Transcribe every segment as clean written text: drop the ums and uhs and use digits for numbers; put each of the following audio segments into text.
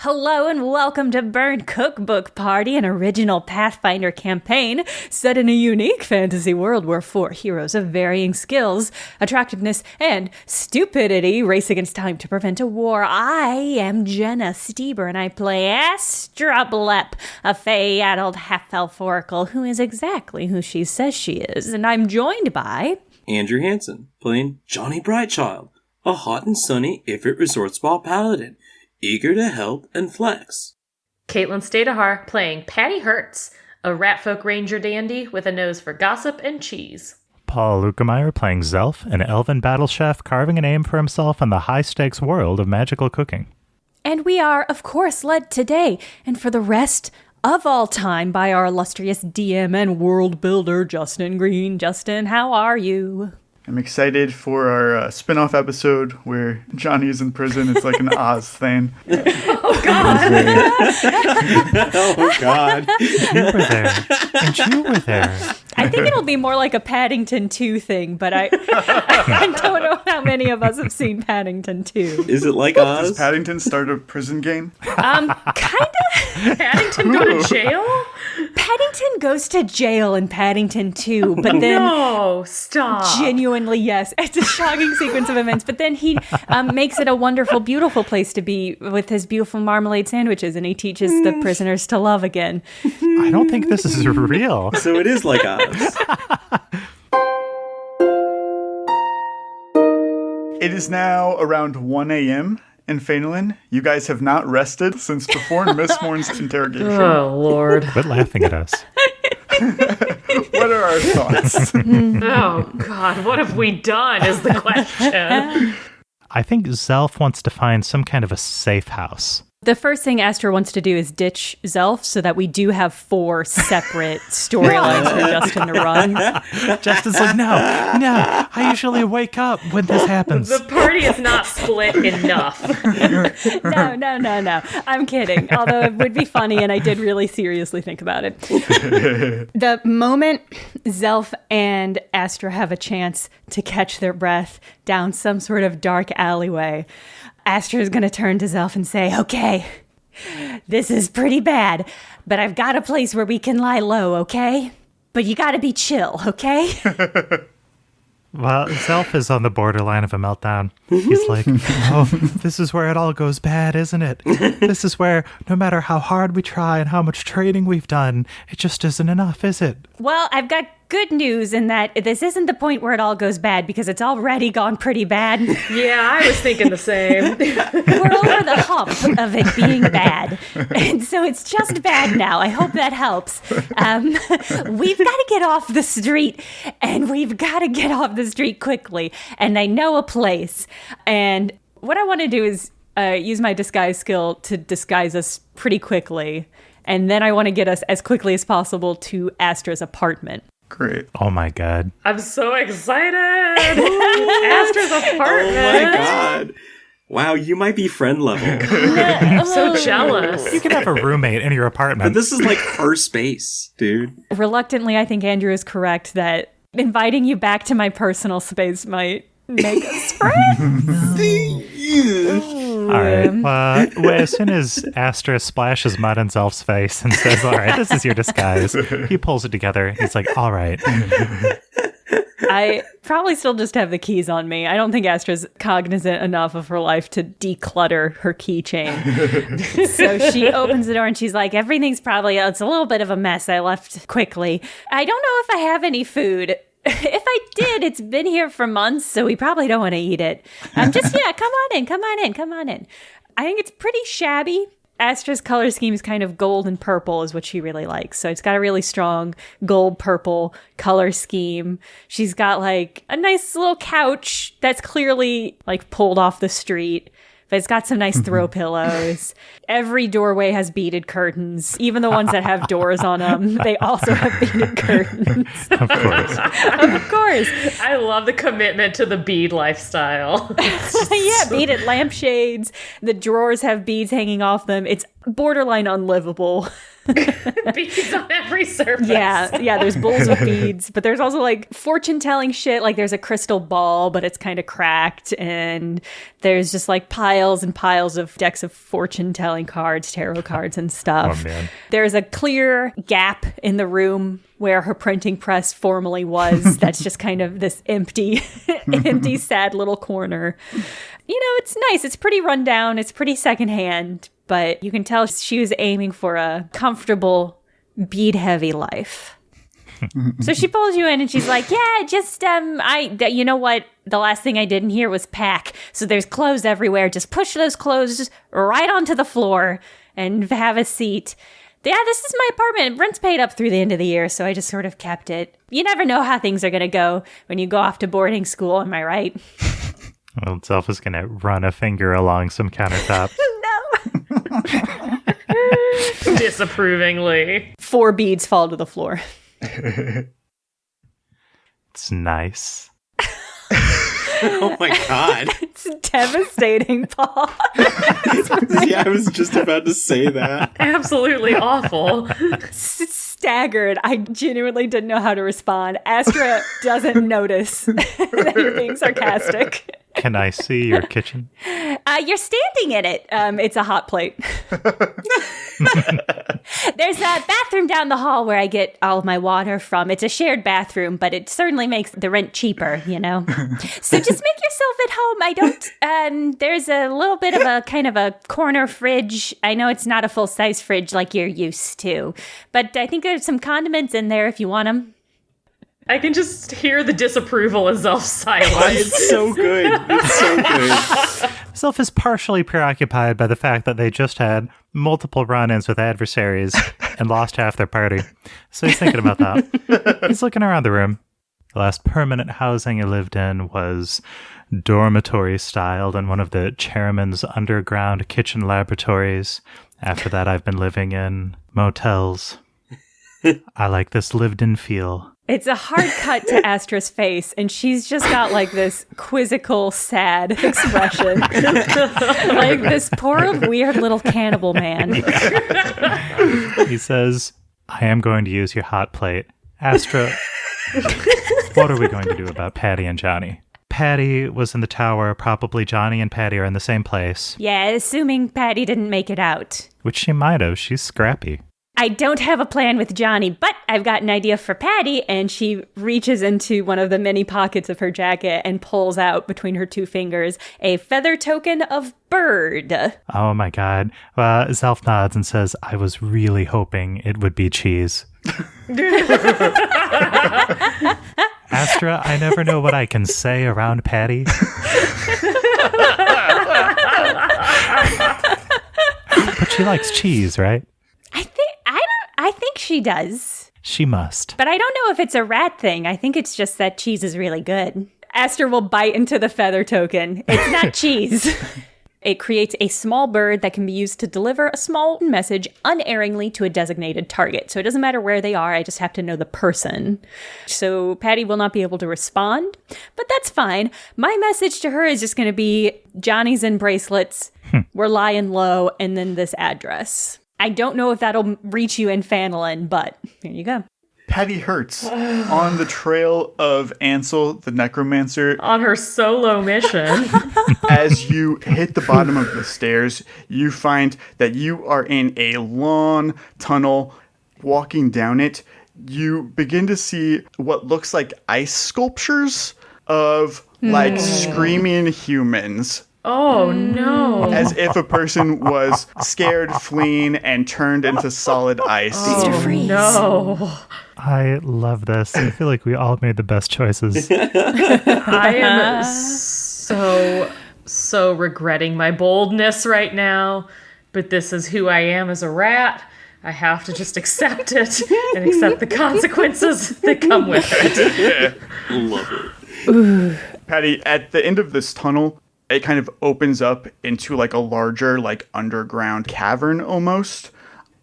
Hello and welcome to Burn Cookbook Party, an original Pathfinder campaign set in a unique fantasy world where 4 heroes of varying skills, attractiveness, and stupidity race against time to prevent a war. I am Jenna Stoeber and I play Astra, a fey-addled half-elf oracle who is exactly who she says she is. And I'm joined by... Andrew Hansen, playing Johnny Brightchild, a hot and sunny Ifrit Resort Spa paladin, eager to help and flex. Caitlin Stayduhar, playing Patty Hertz, a ratfolk ranger dandy with a nose for gossip and cheese. Paul Luetkemeyer, playing Zelf, an elven battle chef carving a name for himself in the high-stakes world of magical cooking. And we are, of course, led today, and for the rest of all time, by our illustrious DM and world builder, Justin Green. Justin, how are you? I'm excited for our spin-off episode where Johnny is in prison. It's like an Oz thing. Oh, God. Oh, God. You were there. And you were there. I think it'll be more like a Paddington 2 thing, but I don't know how many of us have seen Paddington 2. Is it like Oz? Does Paddington start a prison game? Kind of. Paddington go to jail? Paddington goes to jail in Paddington 2, but then... No, stop. Genuinely, yes. It's a shocking sequence of events, but then he makes it a wonderful, beautiful place to be with his beautiful marmalade sandwiches, and he teaches the prisoners to love again. I don't think this is real. So it is like Oz. It is now around 1 a.m. in Fainalin. You guys have not rested since before Miss Morn's interrogation. Oh, Lord. Quit laughing at us. What are our thoughts? Oh, God, what have we done is the question. I think Zelf wants to find some kind of a safe house. The first thing Astra wants to do is ditch Zelf so that we do have 4 separate storylines for Justin to run. Justin's like, no, I usually wake up when this happens. The party is not split enough. No. I'm kidding. Although it would be funny, and I did really seriously think about it. The moment Zelf and Astra have a chance to catch their breath down some sort of dark alleyway, Astra is going to turn to Zelf and say, okay, this is pretty bad, but I've got a place where we can lie low, okay? But you got to be chill, okay? Well, Zelf is on the borderline of a meltdown. He's like, oh, this is where it all goes bad, isn't it? This is where no matter how hard we try and how much training we've done, it just isn't enough, is it? Well, I've got good news in that this isn't the point where it all goes bad because it's already gone pretty bad. Yeah, I was thinking the same. We're over the hump of it being bad. And so it's just bad now. I hope that helps. We've got to get off the street, and we've got to get off the street quickly. And I know a place. And what I want to do is use my disguise skill to disguise us pretty quickly. And then I want to get us as quickly as possible to Astra's apartment. Great. Oh my God. I'm so excited. Astra's apartment. Oh my God. Wow, you might be friend level. I'm so jealous. You can have a roommate in your apartment. But this is like her space, dude. Reluctantly, I think Andrew is correct that inviting you back to my personal space might make us friends. All right. As soon as Astra splashes mud in Zelf's face and says, all right, this is your disguise, he pulls it together. He's like, all right. I probably still just have the keys on me. I don't think Astra's cognizant enough of her life to declutter her keychain. So she opens the door and she's like, everything's probably, it's a little bit of a mess. I left quickly. I don't know if I have any food. If I did, it's been here for months, so we probably don't want to eat it. Come on in. I think it's pretty shabby. Astra's color scheme is kind of gold and purple is what she really likes. So it's got a really strong gold purple color scheme. She's got like a nice little couch that's clearly like pulled off the street. But it's got some nice throw pillows. Every doorway has beaded curtains. Even the ones that have doors on them, they also have beaded curtains. Of course. Of course. I love the commitment to the bead lifestyle. Yeah, beaded lampshades. The drawers have beads hanging off them. It's borderline unlivable. Beads on every surface. Yeah, there's bowls of beads, but there's also like fortune-telling shit, like there's a crystal ball, but it's kind of cracked, and there's just like piles and piles of decks of fortune-telling cards, tarot cards and stuff. Oh, man. There's a clear gap in the room where her printing press formerly was. That's just kind of this empty, sad little corner. You know, it's nice. It's pretty run down. It's pretty secondhand, but you can tell she was aiming for a comfortable, bead-heavy life. So she pulls you in and she's like, yeah, just, you know what? The last thing I did in here was pack. So there's clothes everywhere. Just push those clothes right onto the floor and have a seat. Yeah, this is my apartment. Rent's paid up through the end of the year, so I just sort of kept it. You never know how things are going to go when you go off to boarding school, am I right? Well, Zelf is going to run a finger along some countertop. No. Disapprovingly. 4 beads fall to the floor. It's nice. Oh my god. It's devastating, Paul. Yeah, I was just about to say that. Absolutely awful. Staggered. I genuinely didn't know how to respond. Astra doesn't notice that you're being sarcastic. Can I see your kitchen? You're standing in it. It's a hot plate. There's a bathroom down the hall where I get all of my water from. It's a shared bathroom, but it certainly makes the rent cheaper, you know? So just make yourself at home. I don't, there's a little bit of a kind of a corner fridge. I know it's not a full-size fridge like you're used to, but I think there's some condiments in there if you want them. I can just hear the disapproval in Zelf's silence. It's so good. It's so good. Zelf is partially preoccupied by the fact that they just had multiple run-ins with adversaries and lost half their party. So he's thinking about that. He's looking around the room. The last permanent housing he lived in was dormitory-styled in one of the chairman's underground kitchen laboratories. After that, I've been living in motels. I like this lived-in feel. It's a hard cut to Astra's face, and she's just got like this quizzical, sad expression. Like this poor, weird little cannibal man. He says, I am going to use your hot plate. Astra, what are we going to do about Patty and Johnny? Patty was in the tower. Probably Johnny and Patty are in the same place. Yeah, assuming Patty didn't make it out. Which she might have. She's scrappy. I don't have a plan with Johnny, but I've got an idea for Patty, and she reaches into one of the many pockets of her jacket and pulls out between her 2 fingers a feather token of bird. Oh my god. Zelf nods and says, I was really hoping it would be cheese. Astra, I never know what I can say around Patty. But she likes cheese, right? I think she does. She must. But I don't know if it's a rat thing. I think it's just that cheese is really good. Astra will bite into the feather token. It's not cheese. It creates a small bird that can be used to deliver a small message unerringly to a designated target. So it doesn't matter where they are, I just have to know the person. So Patty will not be able to respond, but that's fine. My message to her is just going to be Johnny's in bracelets, we're lying low, and then this address. I don't know if that'll reach you in Fanelin, but here you go. Patty Hertz on the trail of Ansel, the necromancer. On her solo mission. As you hit the bottom of the stairs, you find that you are in a long tunnel. Walking down it, you begin to see what looks like ice sculptures of like screaming humans. Oh, no. As if a person was scared, fleeing, and turned into solid ice. Oh, no. I love this. I feel like we all made the best choices. I am so regretting my boldness right now, but this is who I am as a rat. I have to just accept it and accept the consequences that come with it. Love it. Ooh. Patty, at the end of this tunnel, it kind of opens up into like a larger, like underground cavern almost.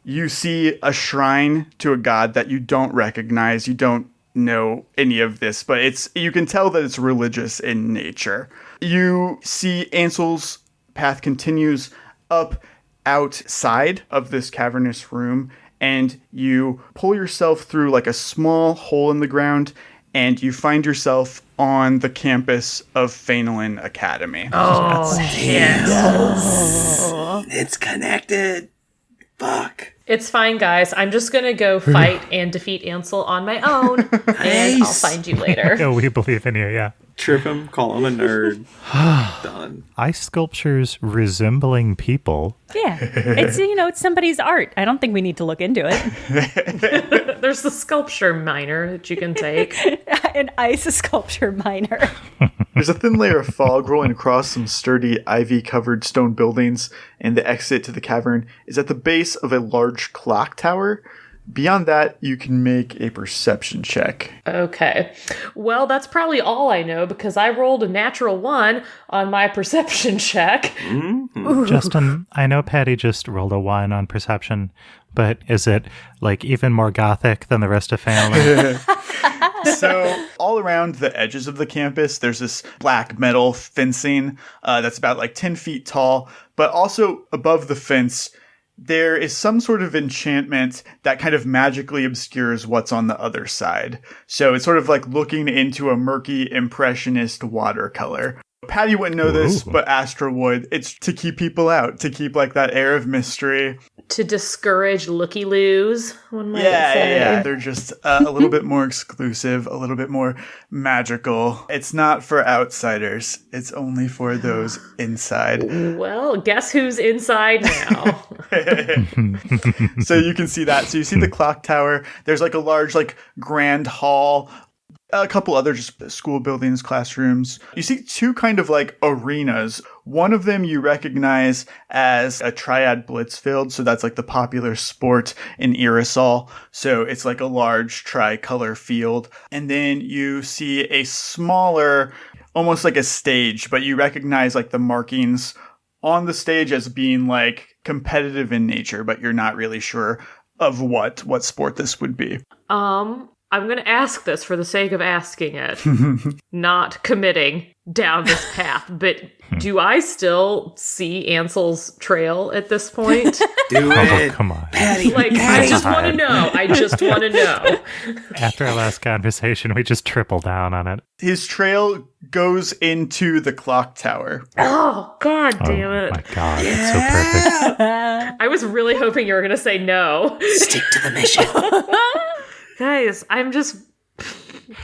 You see a shrine to a god that you don't recognize. You don't know any of this, but you can tell that it's religious in nature. You see Ansel's path continues up, outside of this cavernous room, and you pull yourself through like a small hole in the ground, and you find yourself on the campus of Phenolin Academy. Oh, shit. It's connected. Fuck. It's fine, guys. I'm just going to go fight and defeat Ansel on my own, and I'll find you later. Yeah, we believe in you, yeah. Trip him, call him a nerd. Done. Ice sculptures resembling people. Yeah. It's, it's somebody's art. I don't think we need to look into it. There's the sculpture minor that you can take. An ice sculpture minor. There's a thin layer of fog rolling across some sturdy, ivy-covered stone buildings, and the exit to the cavern is at the base of a large clock tower. Beyond that, you can make a perception check. Okay. Well, that's probably all I know because I rolled a natural 1 on my perception check. Justin, I know Patty just rolled a 1 on perception, but is it like even more gothic than the rest of family? So all around the edges of the campus, there's this black metal fencing that's about like 10 feet tall, but also above the fence, there is some sort of enchantment that kind of magically obscures what's on the other side. So it's sort of like looking into a murky impressionist watercolor. Patty wouldn't know this, but Astra would. It's to keep people out, to keep like that air of mystery. To discourage looky-loos, one might say. Yeah. They're just a little bit more exclusive, a little bit more magical. It's not for outsiders. It's only for those inside. Well, guess who's inside now? So you can see that. So you see the clock tower. There's like a large like grand hall. A couple other just school buildings, classrooms. You see 2 kind of like arenas. One of them you recognize as a triad blitz field. So that's like the popular sport in Irisol. So it's like a large tricolor field. And then you see a smaller, almost like a stage, but you recognize like the markings on the stage as being like competitive in nature, but you're not really sure of what sport this would be. I'm going to ask this for the sake of asking it, not committing down this path, but do I still see Ansel's trail at this point? Do it. Oh, come on. Patty, Like, I just want to know. I just want to know. After our last conversation, we just triple down on it. His trail goes into the clock tower. Oh, God damn it. Oh my god, it's so perfect. I was really hoping you were going to say no. Stick to the mission. Guys, I'm just...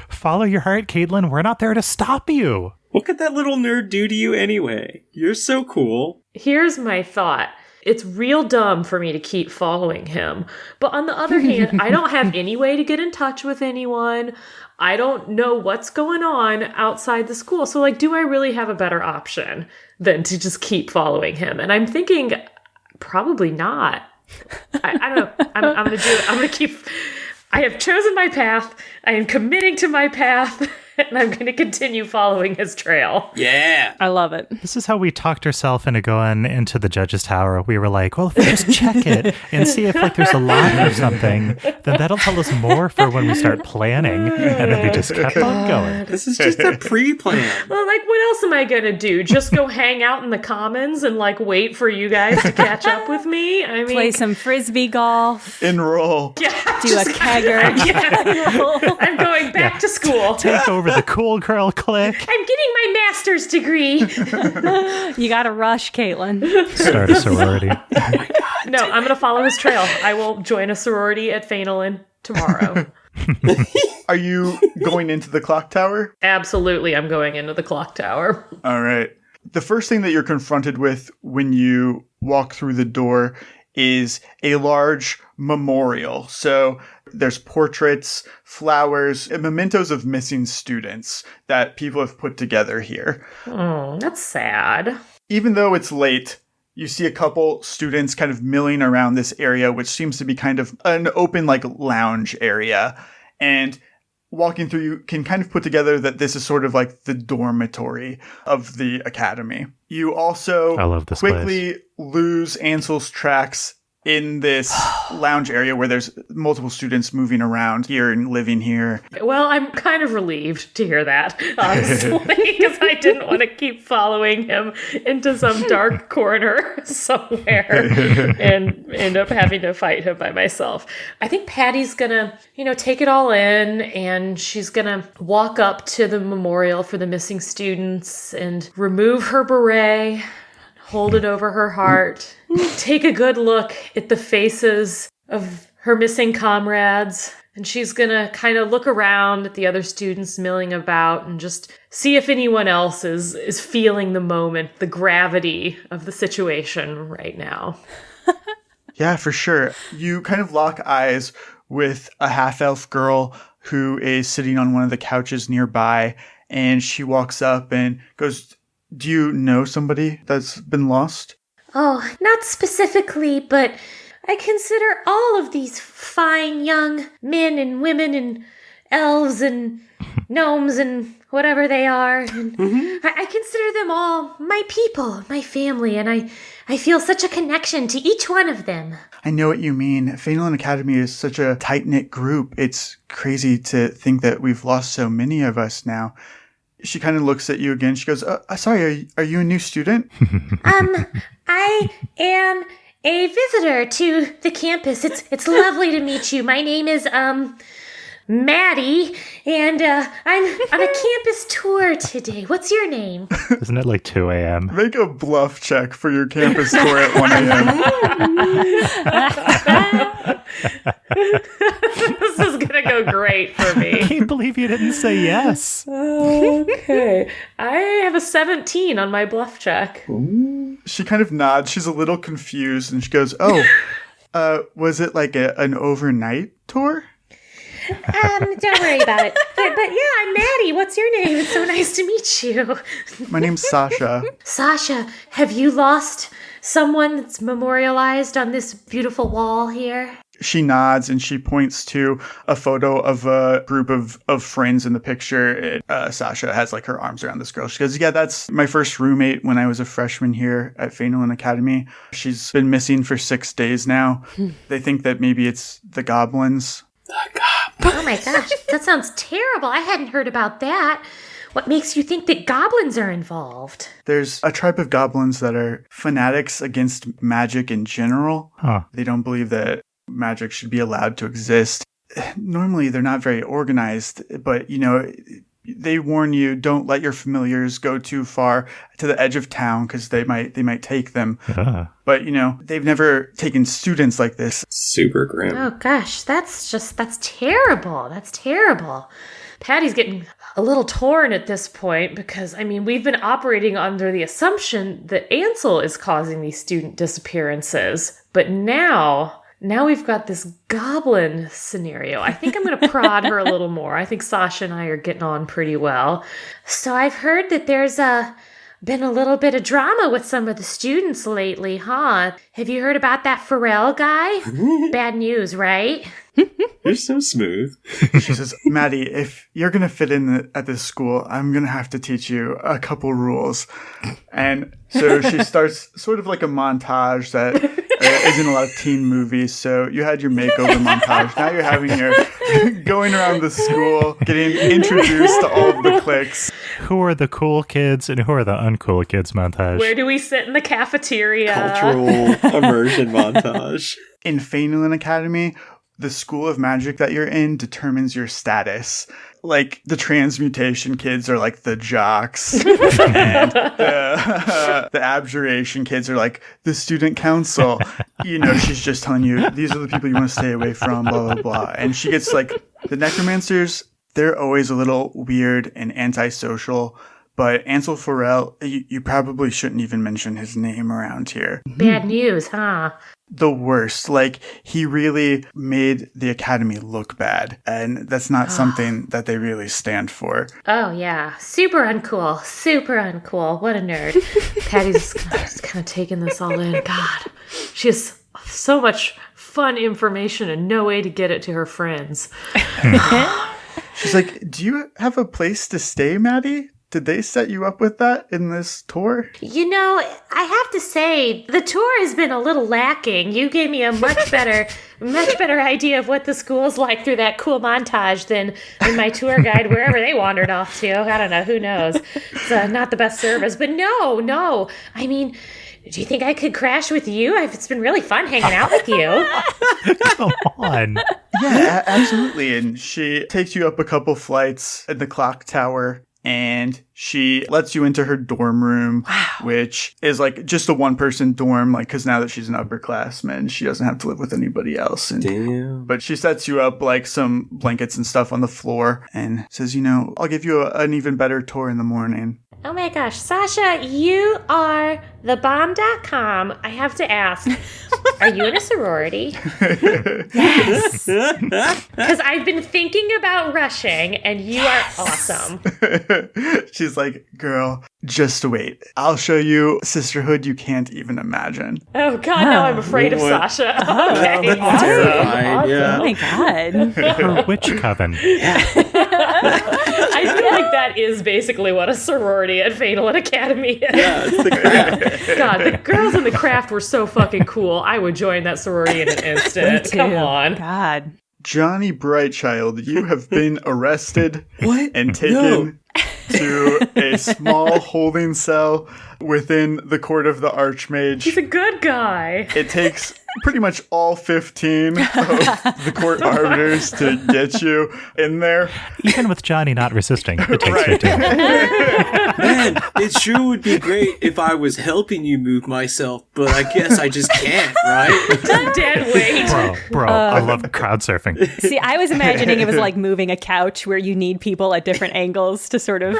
Follow your heart, Caitlin. We're not there to stop you. What could that little nerd do to you anyway? You're so cool. Here's my thought. It's real dumb for me to keep following him. But on the other hand, I don't have any way to get in touch with anyone. I don't know what's going on outside the school. So, like, do I really have a better option than to just keep following him? And I'm thinking, probably not. I don't know. I'm going to do it. I'm going to keep... I have chosen my path. I am committing to my path. And I'm going to continue following his trail. Yeah. I love it. This is how we talked ourselves into going into the judge's tower. We were like, well, if we just check it and see if like there's a line or something, then that'll tell us more for when we start planning. And then we just kept on going. This is just a pre-plan. Well, like, what else am I going to do? Just go hang out in the commons and, like, wait for you guys to catch up with me? I mean... Play some frisbee golf. Enroll. Yeah, Do a kegger. yeah. I'm going back to school. Take over the cool girl clique. I'm getting my master's degree. You gotta rush, Caitlin. Start a sorority. No, I'm going to follow his trail. I will join a sorority at Phenolin tomorrow. Are you going into the clock tower? Absolutely, I'm going into the clock tower. All right. The first thing that you're confronted with when you walk through the door is a large memorial. So there's portraits, flowers, and mementos of missing students that people have put together here. Oh, that's sad. Even though it's late, you see a couple students kind of milling around this area, which seems to be kind of an open, like, lounge area. And walking through, you can kind of put together that this is sort of like the dormitory of the academy. You also I love this quickly lose Ansel's tracks in this lounge area where there's multiple students moving around here and living here. Well, I'm kind of relieved to hear that, honestly, because I didn't want to keep following him into some dark corner somewhere and end up having to fight him by myself. I think Patty's gonna, take it all in, and she's gonna walk up to the memorial for the missing students and remove her beret, hold it over her heart, take a good look at the faces of her missing comrades, and she's gonna kind of look around at the other students milling about and just see if anyone else is feeling the moment, the gravity of the situation right now. Yeah, for sure. You kind of lock eyes with a half-elf girl who is sitting on one of the couches nearby, and she walks up and goes, "Do you know somebody that's been lost?" Oh, not specifically, but I consider all of these fine young men and women and elves and gnomes and whatever they are. And I consider them all my people, my family, and I feel such a connection to each one of them. I know what you mean. Phelan Academy is such a tight-knit group. It's crazy to think that we've lost so many of us now. She kind of looks at you again. She goes, sorry, are you a new student? I am a visitor to the campus. It's lovely to meet you. My name is, Maddie, and I'm on a campus tour today. What's your name? Isn't it like 2 a.m.? Make a bluff check for your campus tour at 1 a.m. This is gonna go great for me. I can't believe you didn't say yes. Okay. I have a 17 on my bluff check. She kind of nods. She's a little confused, and she goes, was it like an overnight tour? Don't worry about it. But yeah, I'm Maddie. What's your name? It's so nice to meet you. My name's Sasha. Sasha, have you lost someone that's memorialized on this beautiful wall here? She nods and she points to a photo of a group of friends in the picture. Sasha has like her arms around this girl. She goes, yeah, that's my first roommate when I was a freshman here at Phelan Academy. She's been missing for 6 days now. They think that maybe it's the goblins. Oh my gosh, that sounds terrible. I hadn't heard about that. What makes you think that goblins are involved? There's a tribe of goblins that are fanatics against magic in general. Huh. They don't believe that magic should be allowed to exist. Normally, they're not very organized, but, they warn you, don't let your familiars go too far to the edge of town because they might take them. But, they've never taken students like this. Super grim. Oh gosh, that's terrible. That's terrible. Patty's getting a little torn at this point because, we've been operating under the assumption that Ansel is causing these student disappearances. But now we've got this goblin scenario. I think I'm going to prod her a little more. I think Sasha and I are getting on pretty well. So I've heard that there's been a little bit of drama with some of the students lately, huh? Have you heard about that Pharrell guy? Bad news, right? You're so smooth. She says, Maddie, if you're going to fit in at this school, I'm going to have to teach you a couple rules. And so she starts sort of like a montage that is in a lot of teen movies. So you had your makeover montage. Now you're having your going around the school, getting introduced to all of the cliques. Who are the cool kids and who are the uncool kids montage? Where do we sit in the cafeteria? Cultural immersion montage. In Phelan Academy, the school of magic that you're in determines your status. Like, the transmutation kids are like the jocks. And the abjuration kids are like the student council. She's just telling you, these are the people you want to stay away from, blah, blah, blah. And she gets like, the necromancers, they're always a little weird and antisocial. But Ansel Farrell, you probably shouldn't even mention his name around here. Bad news, huh? The worst. Like, he really made the academy look bad. And that's not something that they really stand for. Oh, yeah. Super uncool. Super uncool. What a nerd. Patty's just kind of taking this all in. God, she has so much fun information and no way to get it to her friends. She's like, do you have a place to stay, Maddie? Did they set you up with that in this tour? You know, I have to say, the tour has been a little lacking. You gave me a much better idea of what the school's like through that cool montage than my tour guide, wherever they wandered off to. I don't know, who knows? It's not the best service. But no. I mean, do you think I could crash with you? It's been really fun hanging out with you. Come on. Yeah, absolutely. And she takes you up a couple flights at the clock tower. And she lets you into her dorm room, which is like just a one-person dorm, like, because now that she's an upperclassman, she doesn't have to live with anybody else. And, Damn. But she sets you up like some blankets and stuff on the floor and says, I'll give you an even better tour in the morning. Oh my gosh, Sasha, you are thebomb.com. I have to ask, are you in a sorority? Yes. Because I've been thinking about rushing, and you are awesome. She's like, girl, just wait. I'll show you sisterhood you can't even imagine. Oh, God, now I'm afraid of Sasha. Okay. Terrified, yeah. Oh my God. Her witch coven. I feel like that is basically what a sorority at Phaedon Academy is. Yeah, it's the craft. God, the girls in the craft were so fucking cool. I would join that sorority in an instant. Come on. God. Johnny Brightchild, you have been arrested What? and taken to a small holding cell within the court of the Archmage. He's a good guy. It takes pretty much all 15 of the court arbiters to get you in there. Even with Johnny not resisting, it takes Right. 15. Man, it sure would be great if I was helping you move myself, but I guess I just can't, right? Dead weight. Bro, I love crowd surfing. See, I was imagining it was like moving a couch where you need people at different angles to sort of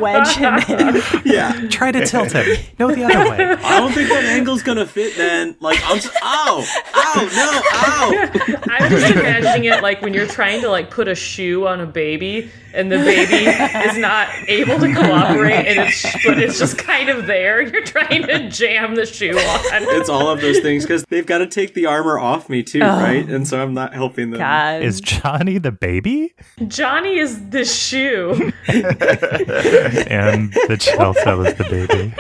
wedge him in. Yeah. Try to tilt him. No, the other way. I don't think that angle's gonna fit, man. Like, ow, no, ow. I'm just imagining it like when you're trying to like put a shoe on a baby and the baby is not able to cooperate and it's just kind of there. You're trying to jam the shoe on. It's all of those things because they've got to take the armor off me too, right? And so I'm not helping them. God. Is Johnny the baby? Johnny is the shoe. And the Chelsea is the baby.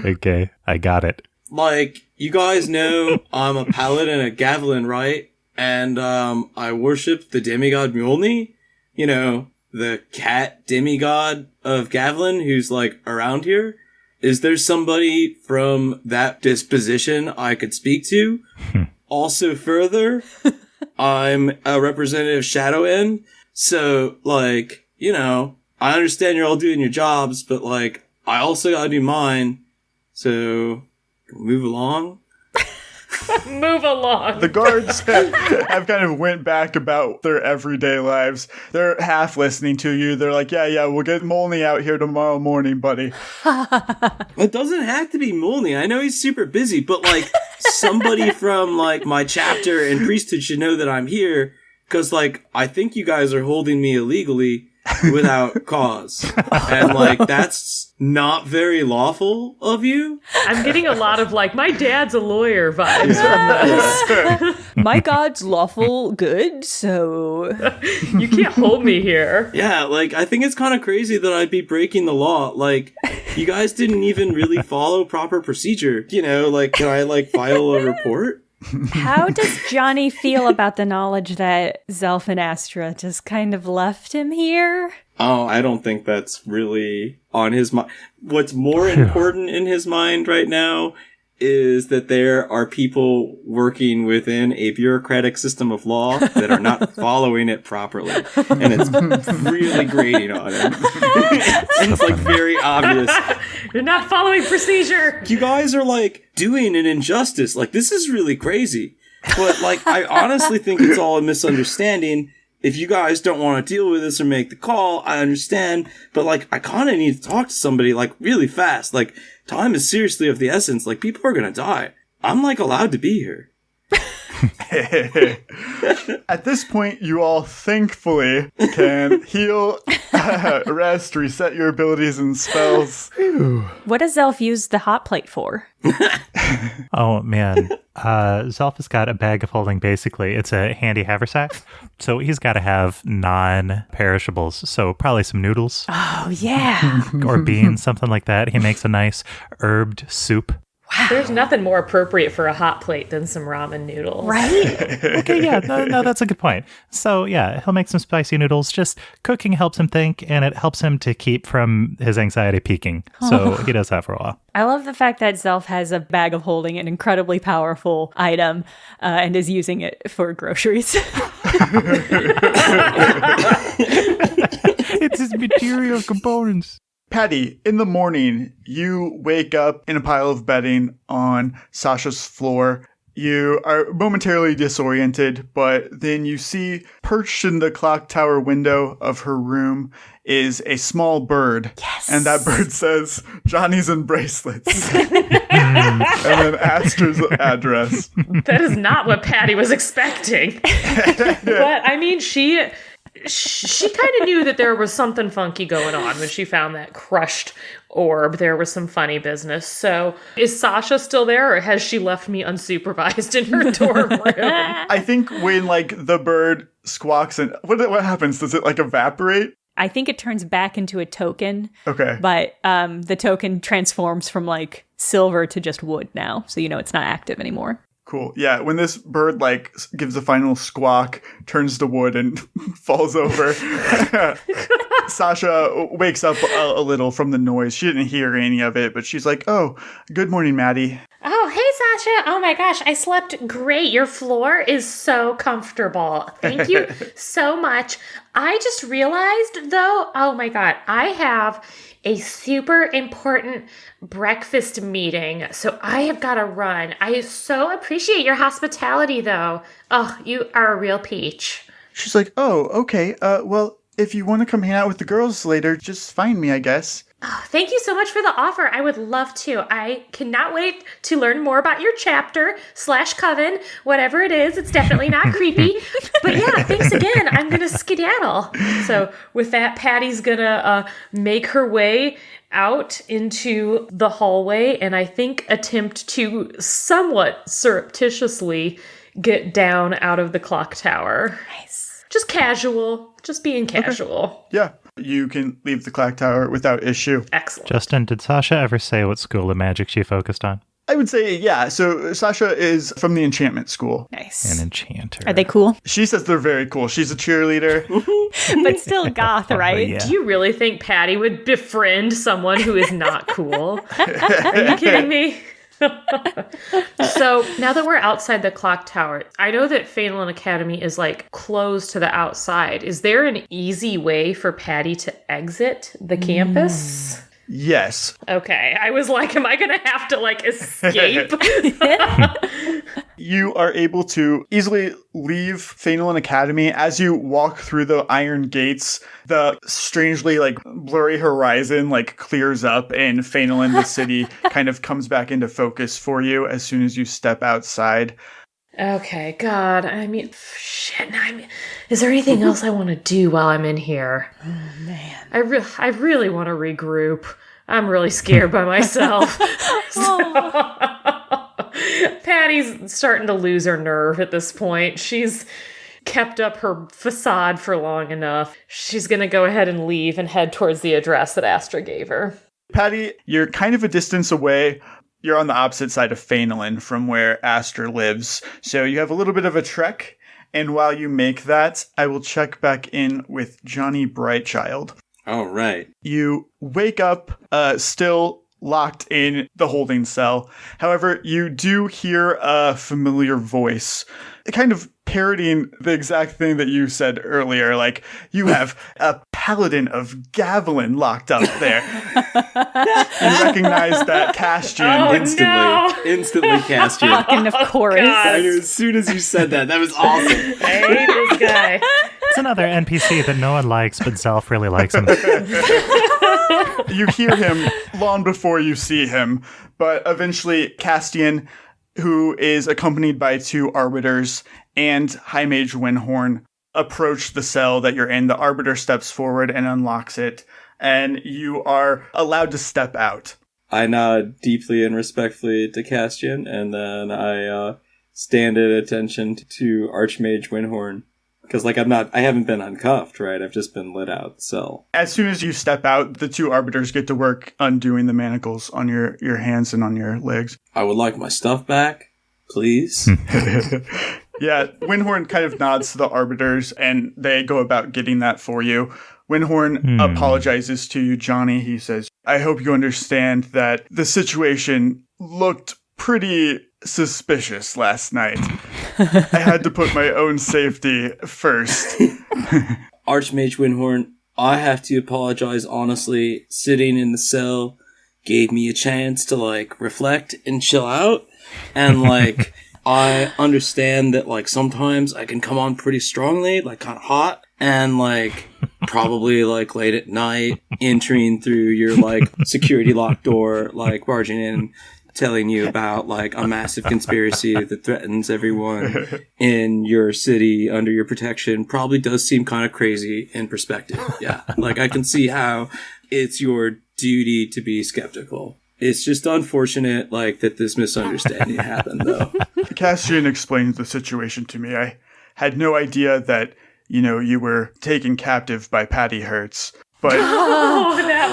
Okay, I got it. Like, you guys know I'm a paladin at Gavilan, right? And I worship the demigod Mjolnir, the cat demigod of Gavilan who's like around here. Is there somebody from that disposition I could speak to? Also further, I'm a representative of Shadow End, so like, I understand you're all doing your jobs, but like, I also gotta do mine, so move along. Move along. The guards have kind of went back about their everyday lives. They're half listening to you. They're like, yeah, we'll get Molney out here tomorrow morning, buddy. It doesn't have to be Molney. I know he's super busy, but like somebody from like my chapter and priesthood should know that I'm here because like I think you guys are holding me illegally without cause. And like that's not very lawful of you. I'm getting a lot of like my dad's a lawyer vibes from this. My God's lawful good, so You can't hold me here. Yeah, like I think it's kind of crazy that I'd be breaking the law. Like you guys didn't even really follow proper procedure. Like can I like file a report? how does Johnny feel about the knowledge that Zelf and Astra just kind of left him here? Oh, I don't think that's really on his mind. What's more important in his mind right now is that there are people working within a bureaucratic system of law that are not following it properly. And it's really grating on him. It's like very obvious. You're not following procedure. You guys are like doing an injustice. Like this is really crazy. But like I honestly think it's all a misunderstanding. If you guys don't want to deal with this or make the call, I understand. But like I kind of need to talk to somebody like really fast. Like time is seriously of the essence. Like people are going to die. I'm like allowed to be here. At this point, you all thankfully can heal, rest, reset your abilities and spells. What does Zelf use the hot plate for? Oh, man. Zelf has got a bag of holding, basically. It's a handy haversack. So he's got to have non-perishables. So probably some noodles. Oh, yeah. Or beans, something like that. He makes a nice herbed soup. Wow. There's nothing more appropriate for a hot plate than some ramen noodles. Right? Okay, yeah, no, that's a good point. So, yeah, he'll make some spicy noodles. Just cooking helps him think, and it helps him to keep from his anxiety peaking. So he does that for a while. I love the fact that Zelf has a bag of holding, an incredibly powerful item, and is using it for groceries. It's his material components. Patty, in the morning, you wake up in a pile of bedding on Sasha's floor. You are momentarily disoriented, but then you see perched in the clock tower window of her room is a small bird. Yes. And that bird says, Johnny's and bracelets. And then Astra's address. That is not what Patty was expecting. But, I mean, she kind of knew that there was something funky going on when she found that crushed orb. There was some funny business. So is Sasha still there, or has she left me unsupervised in her dorm room? I think when, the bird squawks and... What happens? Does it, evaporate? I think it turns back into a token. Okay. But the token transforms from, silver to just wood now. So it's not active anymore. Cool. Yeah, when this bird, gives a final squawk, turns to wood, and falls over, Sasha wakes up a little from the noise. She didn't hear any of it, but she's like, oh, good morning, Maddie. Oh, hey, Sasha. Oh my gosh, I slept great. Your floor is so comfortable. Thank you so much. I just realized, though, oh my God, I have a super important breakfast meeting, so I have got to run. I so appreciate your hospitality, though. Oh, you are a real peach. She's like, oh, okay. Well, if you want to come hang out with the girls later, just find me, I guess. Oh, thank you so much for the offer. I would love to. I cannot wait to learn more about your chapter/coven, whatever it is. It's definitely not creepy. But yeah, thanks again. I'm going to skedaddle. So with that, Patty's going to make her way out into the hallway and I think attempt to somewhat surreptitiously get down out of the clock tower. Nice. Just casual. Just being casual. Okay. Yeah. You can leave the clock tower without issue. Excellent. Justin, did Sasha ever say what school of magic she focused on? I would say, yeah. So Sasha is from the enchantment school. Nice. An enchanter. Are they cool? She says they're very cool. She's a cheerleader. But still goth, right? Yeah. Do you really think Patty would befriend someone who is not cool? Are you kidding me? So now that we're outside the clock tower, I know that Phelan Academy is closed to the outside. Is there an easy way for Patty to exit the campus? Yes. Okay. I was like, am I going to have to escape? You are able to easily leave Phelan Academy. As you walk through the iron gates, the strangely blurry horizon clears up and Phelan, the city, kind of comes back into focus for you as soon as you step outside. Okay, God. I mean, shit. Is there anything else I want to do while I'm in here? Oh, man. I really want to regroup. I'm really scared by myself. Patty's starting to lose her nerve at this point. She's kept up her facade for long enough. She's going to go ahead and leave and head towards the address that Astra gave her. Patty, you're kind of a distance away. You're on the opposite side of Phelan from where Astra lives. So you have a little bit of a trek. And while you make that, I will check back in with Johnny Brightchild. All right. You wake up still locked in the holding cell. However, you do hear a familiar voice, kind of parodying the exact thing that you said earlier. You have a paladin of Gavilan locked up there. You recognize that Castian instantly. Instantly Castian. Fucking of course. I knew as soon as you said that. That was awesome. Hey, this guy. It's another NPC that no one likes, but Zelf really likes him. You hear him long before you see him, but eventually Castian, who is accompanied by 2 arbiters, and High Mage Windhorn approach the cell that you're in. The arbiter steps forward and unlocks it, and you are allowed to step out. I nod deeply and respectfully to Castian, and then I stand at attention to Archmage Windhorn. Because, like, I haven't been uncuffed, right? I've just been lit out, so. As soon as you step out, the 2 arbiters get to work undoing the manacles on your hands and on your legs. I would like my stuff back, please. Yeah, Windhorn kind of nods to the arbiters, and they go about getting that for you. Windhorn apologizes to you, Janni. He says, I hope you understand that the situation looked pretty suspicious last night. I had to put my own safety first. Archmage Windhorn, I have to apologize honestly. Sitting in the cell gave me a chance to, like, reflect and chill out. And, like, I understand that, like, sometimes I can come on pretty strongly, like, kind of hot. And, like, probably, like, late at night, entering through your, like, security locked door, like, barging in, telling you about, like, a massive conspiracy that threatens everyone in your city under your protection probably does seem kind of crazy in perspective. Yeah. Like, I can see how it's your duty to be skeptical. It's just unfortunate, like, that this misunderstanding happened, though. Castian explained the situation to me. I had no idea that, you were taken captive by Patty Hertz. But Oh, that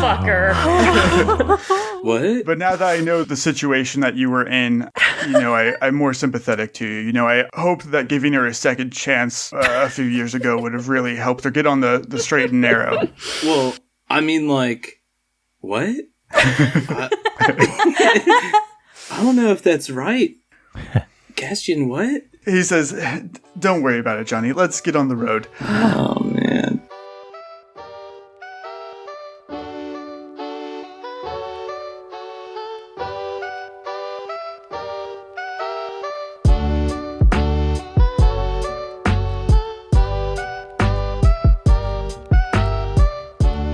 motherfucker. What? But now that I know the situation that you were in, I'm more sympathetic to you. I hope that giving her a second chance a few years ago would have really helped her get on the straight and narrow. Well, I mean, like, what? I don't know if that's right. Castian, what? He says, don't worry about it, Janni. Let's get on the road. Oh, man.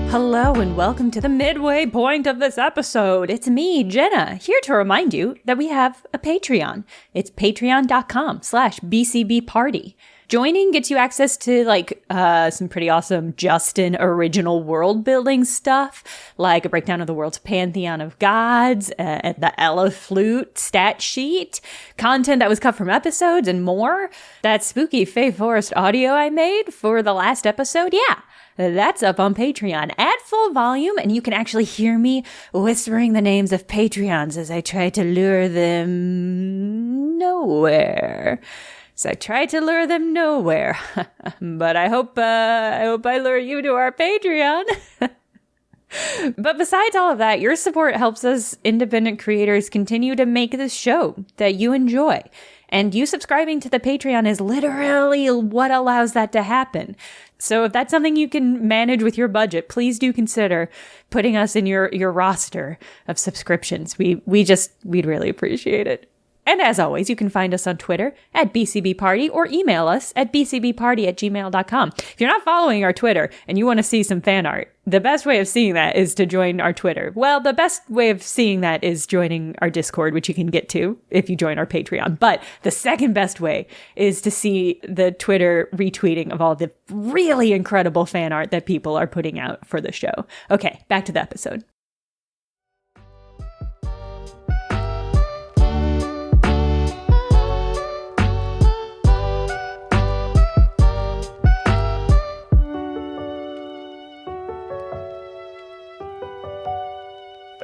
Hello and welcome to the midway point of this episode. It's me, Jenna, here to remind you that we have a Patreon. It's patreon.com/bcbparty. Joining gets you access to, like, some pretty awesome Justin original world building stuff, like a breakdown of the world's pantheon of gods, the Ella flute stat sheet, content that was cut from episodes, and more. That spooky Fae Forest audio I made for the last episode, yeah. That's up on Patreon at full volume, and you can actually hear me whispering the names of Patreons as I try to lure them nowhere. So I tried to lure them nowhere, but I hope I lure you to our Patreon. But besides all of that, your support helps us independent creators continue to make this show that you enjoy. And you subscribing to the Patreon is literally what allows that to happen. So if that's something you can manage with your budget, please do consider putting us in your roster of subscriptions. We'd really appreciate it. And as always, you can find us on Twitter at BCBParty or email us at bcbparty@gmail.com. If you're not following our Twitter and you want to see some fan art, the best way of seeing that is to join our Twitter. Well, the best way of seeing that is joining our Discord, which you can get to if you join our Patreon. But the second best way is to see the Twitter retweeting of all the really incredible fan art that people are putting out for the show. Okay, back to the episode.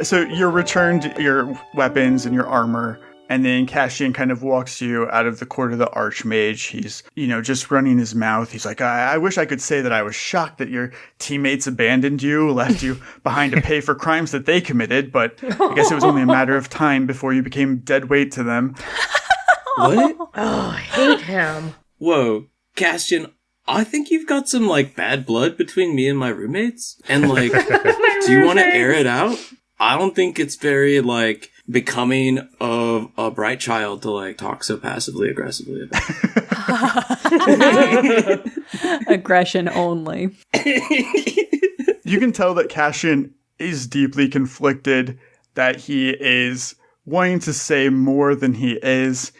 So you're returned your weapons and your armor, and then Castian kind of walks you out of the court of the Archmage. He's, just running his mouth. He's like, I wish I could say that I was shocked that your teammates abandoned you, left you behind to pay for crimes that they committed, but I guess it was only a matter of time before you became dead weight to them. What? Oh, I hate him. Whoa, Castian, I think you've got some, like, bad blood between me and my roommates. And, like, do you want to air it out? I don't think it's very, like, becoming of a bright child to, like, talk so passively aggressively about it. Aggression only. You can tell that Castian is deeply conflicted, that he is wanting to say more than he is.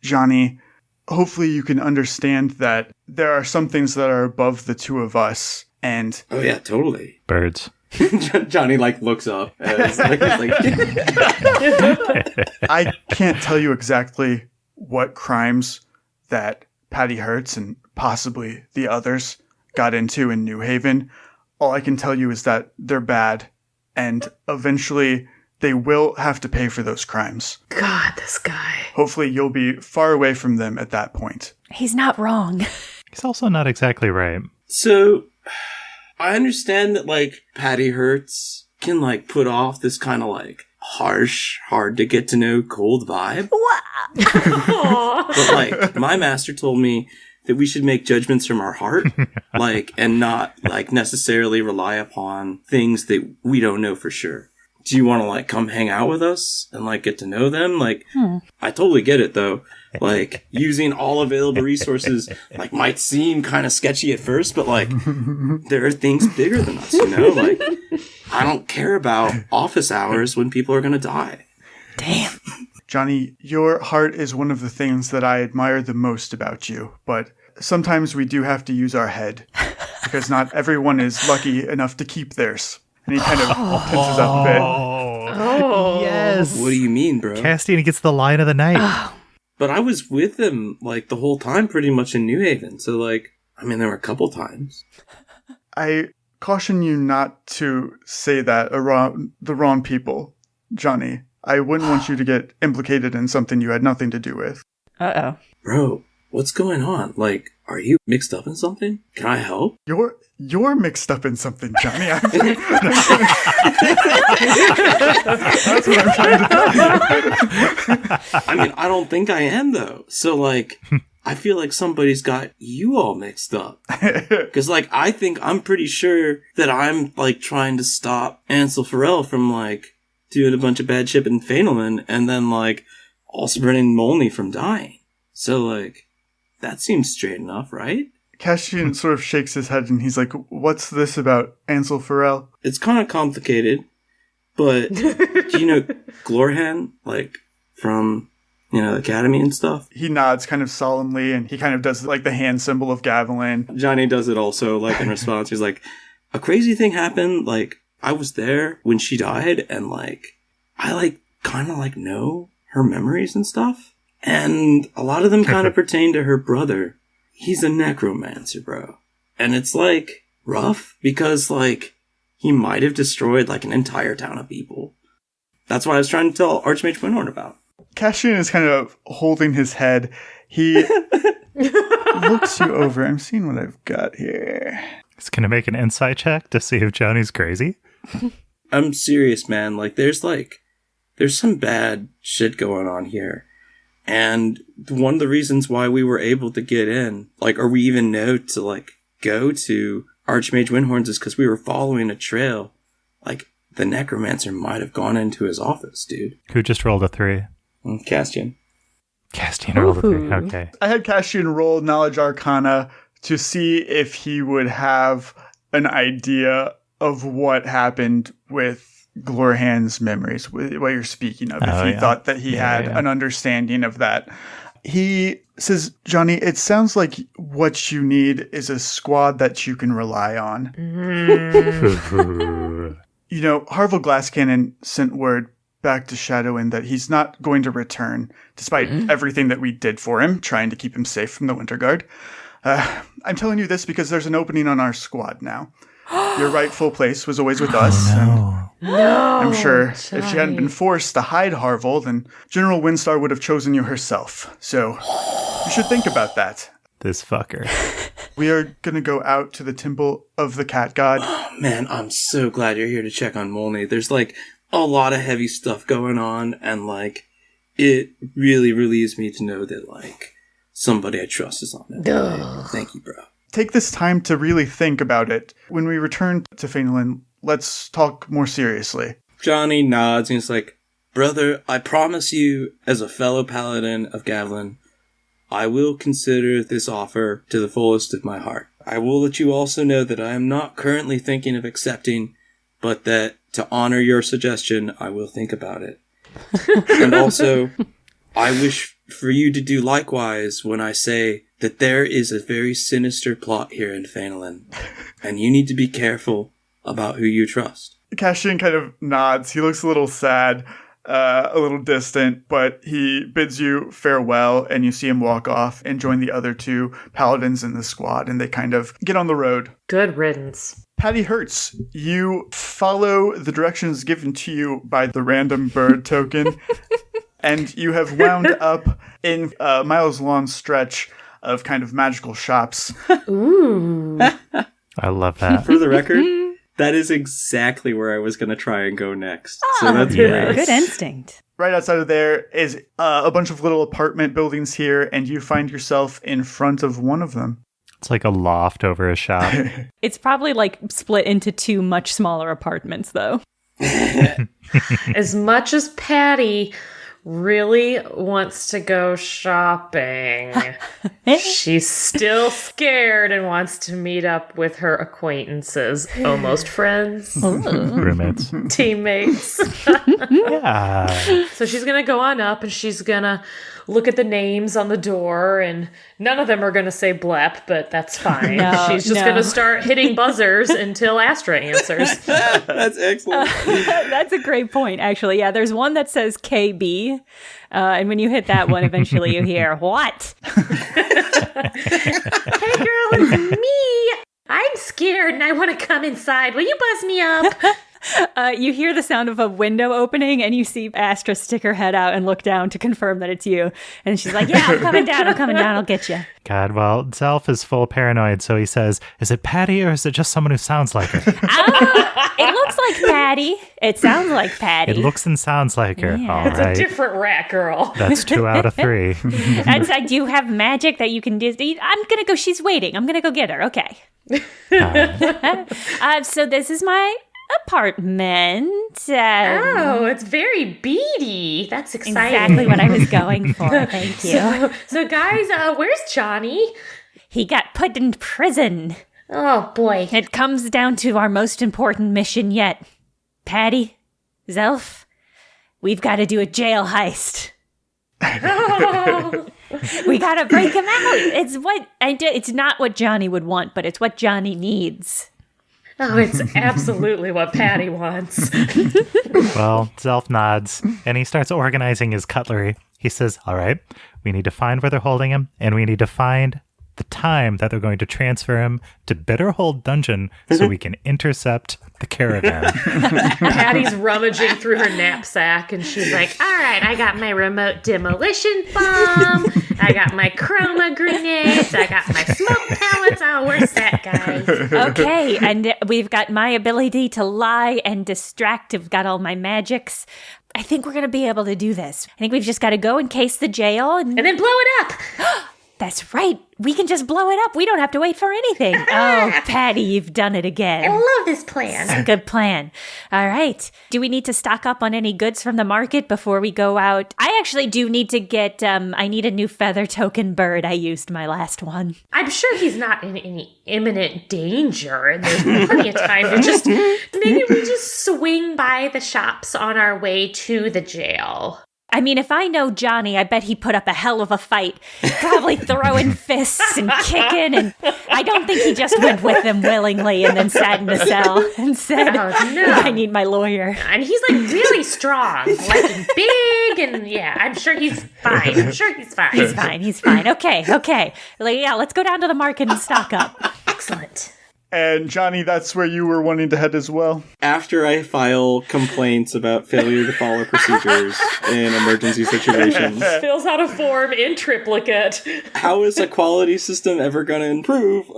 Janni, hopefully you can understand that there are some things that are above the two of us, and... Oh yeah, totally. Birds. Johnny, like, looks up. As, like, he's like... I can't tell you exactly what crimes that Patty Hertz and possibly the others got into in New Haven. All I can tell you is that they're bad, and eventually they will have to pay for those crimes. God, this guy. Hopefully you'll be far away from them at that point. He's not wrong. He's also not exactly right. So, I understand that, like, Patty Hertz can, like, put off this kind of, like, harsh, hard to get to know, cold vibe. But, like, my master told me that we should make judgments from our heart, like, and not, like, necessarily rely upon things that we don't know for sure. Do you want to, like, come hang out with us and, like, get to know them? Like, I totally get it, though. Like, using all available resources, like, might seem kind of sketchy at first, but, like, there are things bigger than us, you know? Like, I don't care about office hours when people are going to die. Damn. Janni, your heart is one of the things that I admire the most about you, but sometimes we do have to use our head, because not everyone is lucky enough to keep theirs. And he kind of tenses up a bit. Oh. Yes. What do you mean, bro? Castian gets the line of the night. But I was with them, like, the whole time pretty much in New Haven. So, like, I mean, there were a couple times. I caution you not to say that around the wrong people, Janni. I wouldn't want you to get implicated in something you had nothing to do with. Uh-oh. Bro, what's going on? Like, are you mixed up in something? Can I help? You're mixed up in something, Janni. That's what I'm trying to tell you. I mean, I don't think I am, though. So, like, I feel like somebody's got you all mixed up. Because, like, I think I'm pretty sure that I'm, like, trying to stop Ansel Farrell from, like, doing a bunch of bad shit in Fenelman and then, like, also preventing Molney from dying. So, like, that seems straight enough, right? Castian sort of shakes his head and he's like, what's this about Ansel Farrell? It's kind of complicated, but do you know Glorhan, like, from, you know, the Academy and stuff? He nods kind of solemnly and he kind of does, like, the hand symbol of Gavilan. Johnny does it also, like, in response. He's like, a crazy thing happened, like, I was there when she died, and, like, I, like, kind of, like, know her memories and stuff. And a lot of them kind of pertain to her brother. He's a necromancer, bro. And it's, like, rough, because, like, he might have destroyed, like, an entire town of people. That's what I was trying to tell Archmage Windhorn about. Castian is kind of holding his head. He looks you over. I'm seeing what I've got here. He's going to make an insight check to see if Johnny's crazy. I'm serious, man. Like, there's some bad shit going on here. And one of the reasons why we were able to get in, like, or we even know to, like, go to Archmage Windhorn's is because we were following a trail. Like, the necromancer might have gone into his office, dude. Who just rolled a 3? Castian. Castian rolled a 3. Okay. I had Castian roll Knowledge Arcana to see if he would have an idea of what happened with Glorhan's memories, what you're speaking of, if he thought that he had an understanding of that. He says, Janni, it sounds like what you need is a squad that you can rely on. You know, Harville Glasscannon sent word back to Shadowin that he's not going to return, despite everything that we did for him, trying to keep him safe from the Winter Guard. I'm telling you this because there's an opening on our squad now. Your rightful place was always with us. No. I'm sure if she hadn't been forced to hide Harville, then General Windstar would have chosen you herself. So you should think about that. This fucker. We are going to go out to the Temple of the Cat God. Oh, man, I'm so glad you're here to check on Molney. There's, like, a lot of heavy stuff going on, and, like, it really relieves me to know that, like, somebody I trust is on it. Thank you, bro. Take this time to really think about it. When we return to Fainland, let's talk more seriously. Johnny nods and he's like, brother, I promise you, as a fellow paladin of Gavlin, I will consider this offer to the fullest of my heart. I will let you also know that I am not currently thinking of accepting, but that to honor your suggestion, I will think about it. And also, I wish for you to do likewise when I say that there is a very sinister plot here in Phenolin, and you need to be careful about who you trust. Cassian kind of nods. He looks a little sad, a little distant, but he bids you farewell, and you see him walk off and join the other 2 paladins in the squad, and they kind of get on the road. Good riddance. Patty Hertz, you follow the directions given to you by the random bird token, and you have wound up in a miles-long stretch of kind of magical shops. Ooh. I love that. For the record, that is exactly where I was going to try and go next. So that's great. Good instinct. Right outside of there is a bunch of little apartment buildings here, and you find yourself in front of one of them. It's like a loft over a shop. It's probably like split into 2 much smaller apartments, though. As much as Patty really wants to go shopping, she's still scared and wants to meet up with her acquaintances, almost friends, Roommates. teammates. Yeah. So she's going to go on up and she's going to look at the names on the door, and none of them are going to say blep, but that's fine. She's just going to start hitting buzzers until Astra answers. That's excellent. That's a great point, actually. Yeah, there's one that says KB, and when you hit that one, eventually you hear, what? Hey girl, it's me. I'm scared and I want to come inside. Will you buzz me up? You hear the sound of a window opening, and you see Astra stick her head out and look down to confirm that it's you. And she's like, yeah, I'm coming down, I'll get you. God, well, Zelf is full paranoid, so he says, is it Patty or is it just someone who sounds like her? It looks like Patty. It sounds like Patty. It looks and sounds like her. Yeah. All It's right. a different rat girl. That's 2 out of 3. And so, do you have magic that you can do? I'm going to go, she's waiting. I'm going to go get her. Okay. So this is my apartment. Oh, it's very beady. That's exciting. Exactly what I was going for. Thank you. So guys, where's Johnny? He got put in prison. Oh boy. It comes down to our most important mission yet. Patty, Zelf, we've got to do a jail heist. We got to break him out. It's what I did. It's not what Johnny would want, but it's what Johnny needs. Oh, it's absolutely what Patty wants. Well, Zelf nods, and he starts organizing his cutlery. He says, all right, we need to find where they're holding him, and we need to find the time that they're going to transfer him to Bitterhold Dungeon so we can intercept the caravan. Patty's rummaging through her knapsack, and she's like, All right, I got my remote demolition bomb. I got my chroma grenades. I got my smoke pellets. Oh, we're set, guys. Okay, and we've got my ability to lie and distract. I've got all my magics. I think we're going to be able to do this. I think we've just got to go encase the jail. And And then blow it up. that's right. We can just blow it up. We don't have to wait for anything. Oh, Patty, you've done it I again. love this plan. Good plan. All right. Do we need to stock up on any goods from the market before we go out? I actually do need to get, I need a new feather token bird. I used my last one. I'm sure he's not in any imminent danger, and there's plenty of time to just maybe we just swing by the shops on our way to the jail. I mean, if I know Johnny, I bet he put up a hell of a fight, probably throwing fists and kicking, and I don't think he just went with them willingly and then sat in a cell and said, Oh, no. I need my lawyer. And he's like really strong, like and big, and yeah, I'm sure he's fine. He's fine. Okay. Like, yeah, let's go down to the market and stock up. Excellent. And Johnny, that's where you were wanting to head as well? After I file complaints about failure to follow procedures in emergency situations, fills out a form in triplicate. how is a quality system ever going to improve?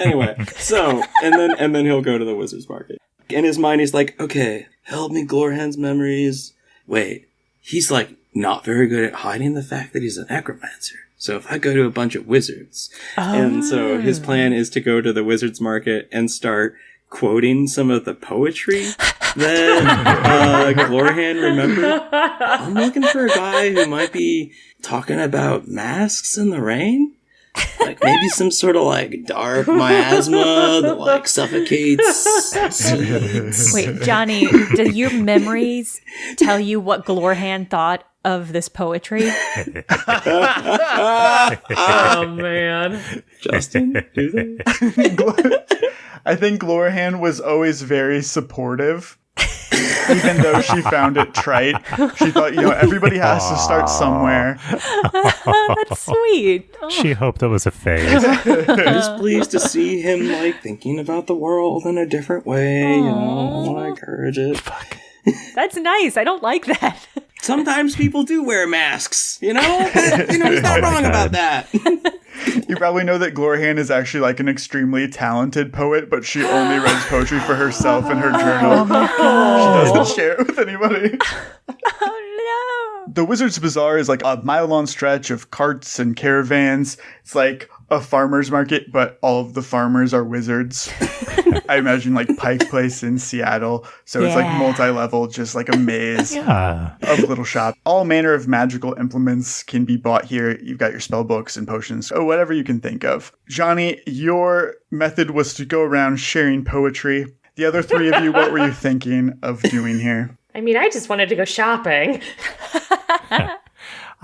Anyway, so, and then he'll go to the wizard's market. In his mind, he's like, okay, help me, Glorhan's memories. Wait, he's like not very good at hiding the fact that he's a necromancer. So if I go to a bunch of wizards, and so his plan is to go to the wizard's market and start quoting some of the poetry that Glorhan remembered. I'm looking for a guy who might be talking about masks in the rain. Like maybe some sort of like dark miasma that like suffocates seeds. Wait, Johnny, do your memories tell you what Glorhan thought of this poetry? Oh, man. Justin, do they? I think Glorhan was always very supportive. Even though she found it trite, she thought, everybody has to start somewhere. That's sweet. Oh. She hoped it was a phase. Just pleased to see him like thinking about the world in a different way. I want to encourage it. That's nice. I don't like that. Sometimes people do wear masks. He's not wrong about that. You probably know that Glorhan is actually like an extremely talented poet, but she only writes poetry for herself in her journal. Oh my God. She doesn't share it with anybody. Oh no. The Wizard's Bazaar is like a mile-long stretch of carts and caravans. It's like a farmer's market, but all of the farmers are wizards. I imagine like Pike Place in Seattle. So it's like multi-level, just like a maze of little shops. All manner of magical implements can be bought here. You've got your spell books and potions, or whatever you can think of. Janni, your method was to go around sharing poetry. The other three of you, what were you thinking of doing here? I mean, I just wanted to go shopping.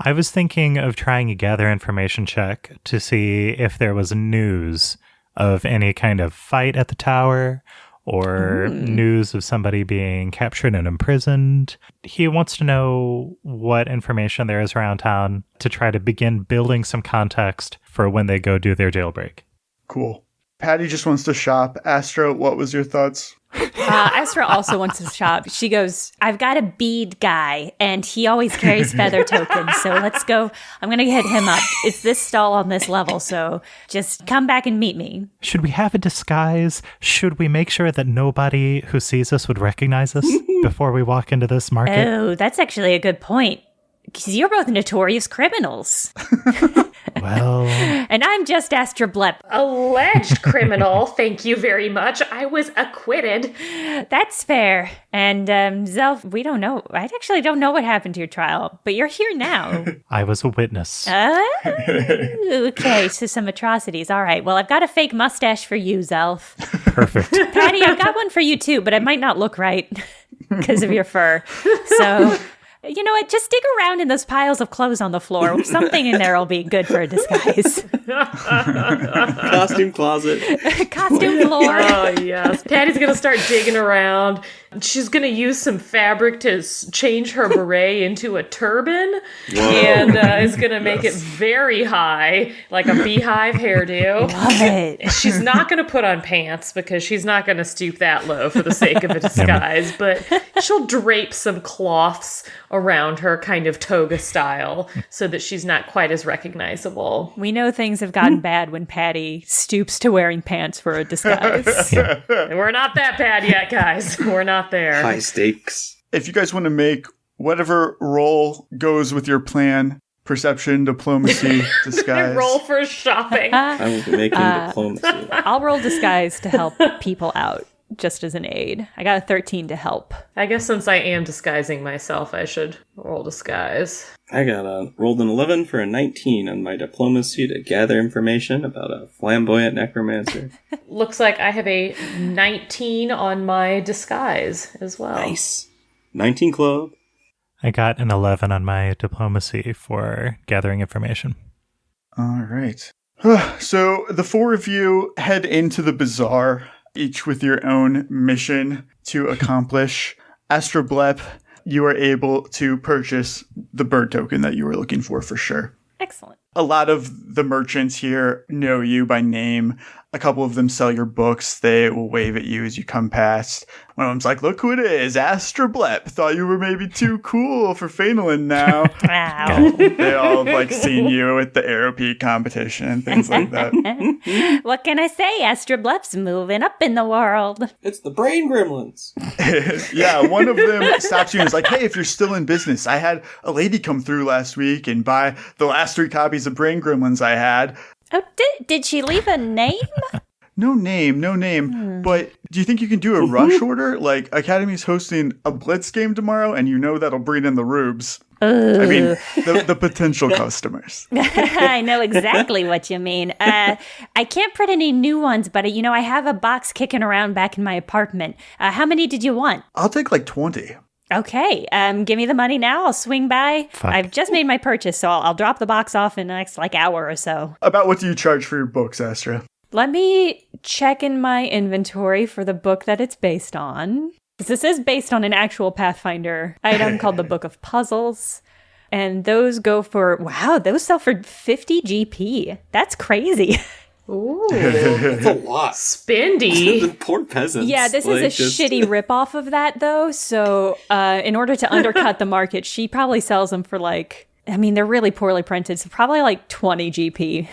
I was thinking of trying a gather information check to see if there was news of any kind of fight at the tower or news of somebody being captured and imprisoned. He wants to know what information there is around town to try to begin building some context for when they go do their jailbreak. Cool. Patty just wants to shop. Astra, what was your thoughts? Astra also wants to shop. She goes, I've got a bead guy, and he always carries feather tokens, so let's go. I'm going to hit him up. It's this stall on this level, so just come back and meet me. Should we have a disguise? Should we make sure that nobody who sees us would recognize us before we walk into this market? Oh, that's actually a good point, because you're both notorious criminals. Well... And I'm just Astra Blep. Alleged criminal, thank you very much. I was acquitted. That's fair. And Zelf, we don't know. I actually don't know what happened to your trial, but you're here now. I was a witness. Okay, so some atrocities. All right. Well, I've got a fake mustache for you, Zelf. Perfect. Patty, I've got one for you too, but it might not look right because of your fur. So... You know what? Just dig around in those piles of clothes on the floor. Something in there will be good for a disguise. Costume closet. Costume floor. Oh, yes. Patty's going to start digging around. She's going to use some fabric to change her beret into a turban. Whoa. And is going to make it very high, like a beehive hairdo. Love it. She's not going to put on pants because she's not going to stoop that low for the sake of a disguise, but she'll drape some cloths around her, kind of toga style, so that she's not quite as recognizable. We know things have gotten bad when Patty stoops to wearing pants for a disguise. We're not that bad yet, guys. We're not there. High stakes. If you guys want to make whatever roll goes with your plan, perception, diplomacy, disguise. Roll for shopping. I'm making diplomacy. I'll roll disguise to help people out, just as an aid. I got a 13 to help. I guess since I am disguising myself, I should roll disguise. I rolled an 11 for a 19 on my diplomacy to gather information about a flamboyant necromancer. Looks like I have a 19 on my disguise as well. Nice. 19 club. I got an 11 on my diplomacy for gathering information. All right. So the four of you head into the bazaar, each with your own mission to accomplish. Astra Blep, you are able to purchase the bird token that you were looking for sure. Excellent. A lot of the merchants here know you by name. A couple of them sell your books. They will wave at you as you come past. One of them's like, look who it is, Astra Blep. Thought you were maybe too cool for Phenolin now. Wow. They all have seen you at the Aeropeak competition and things like that. What can I say? Astra Blep's moving up in the world. It's the brain gremlins. Yeah, one of them stops you and is like, hey, if you're still in business, I had a lady come through last week and buy the last 3 copies of Brain Gremlins I had. Oh, did she leave a name? No name. But do you think you can do a rush order? Like, Academy's hosting a Blitz game tomorrow, and you know that'll bring in the rubes. I mean, the potential customers. I know exactly what you mean. I can't print any new ones, but, I have a box kicking around back in my apartment. How many did you want? I'll take like 20. Okay, give me the money now. I'll swing by. Fuck. I've just made my purchase, so I'll drop the box off in the next, hour or so. About what do you charge for your books, Astra? Let me check in my inventory for the book that it's based on. This is based on an actual Pathfinder item called the Book of Puzzles. And those go for, those sell for 50 GP. That's crazy. Ooh. That's a lot. Spendy. The poor peasants. Yeah, this is a shitty ripoff of that, though. So in order to undercut the market, she probably sells them for they're really poorly printed. So probably 20 GP.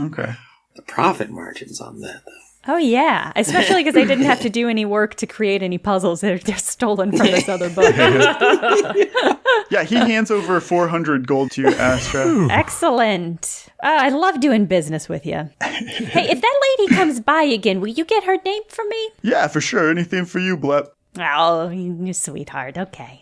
Okay. The profit margins on that, though. Oh, yeah. Especially because they didn't have to do any work to create any puzzles. They're stolen from this other book. Yeah, he hands over 400 gold to you, Astra. Excellent. Oh, I love doing business with you. Hey, if that lady comes by again, will you get her name for me? Yeah, for sure. Anything for you, Blep. Oh, you sweetheart. Okay.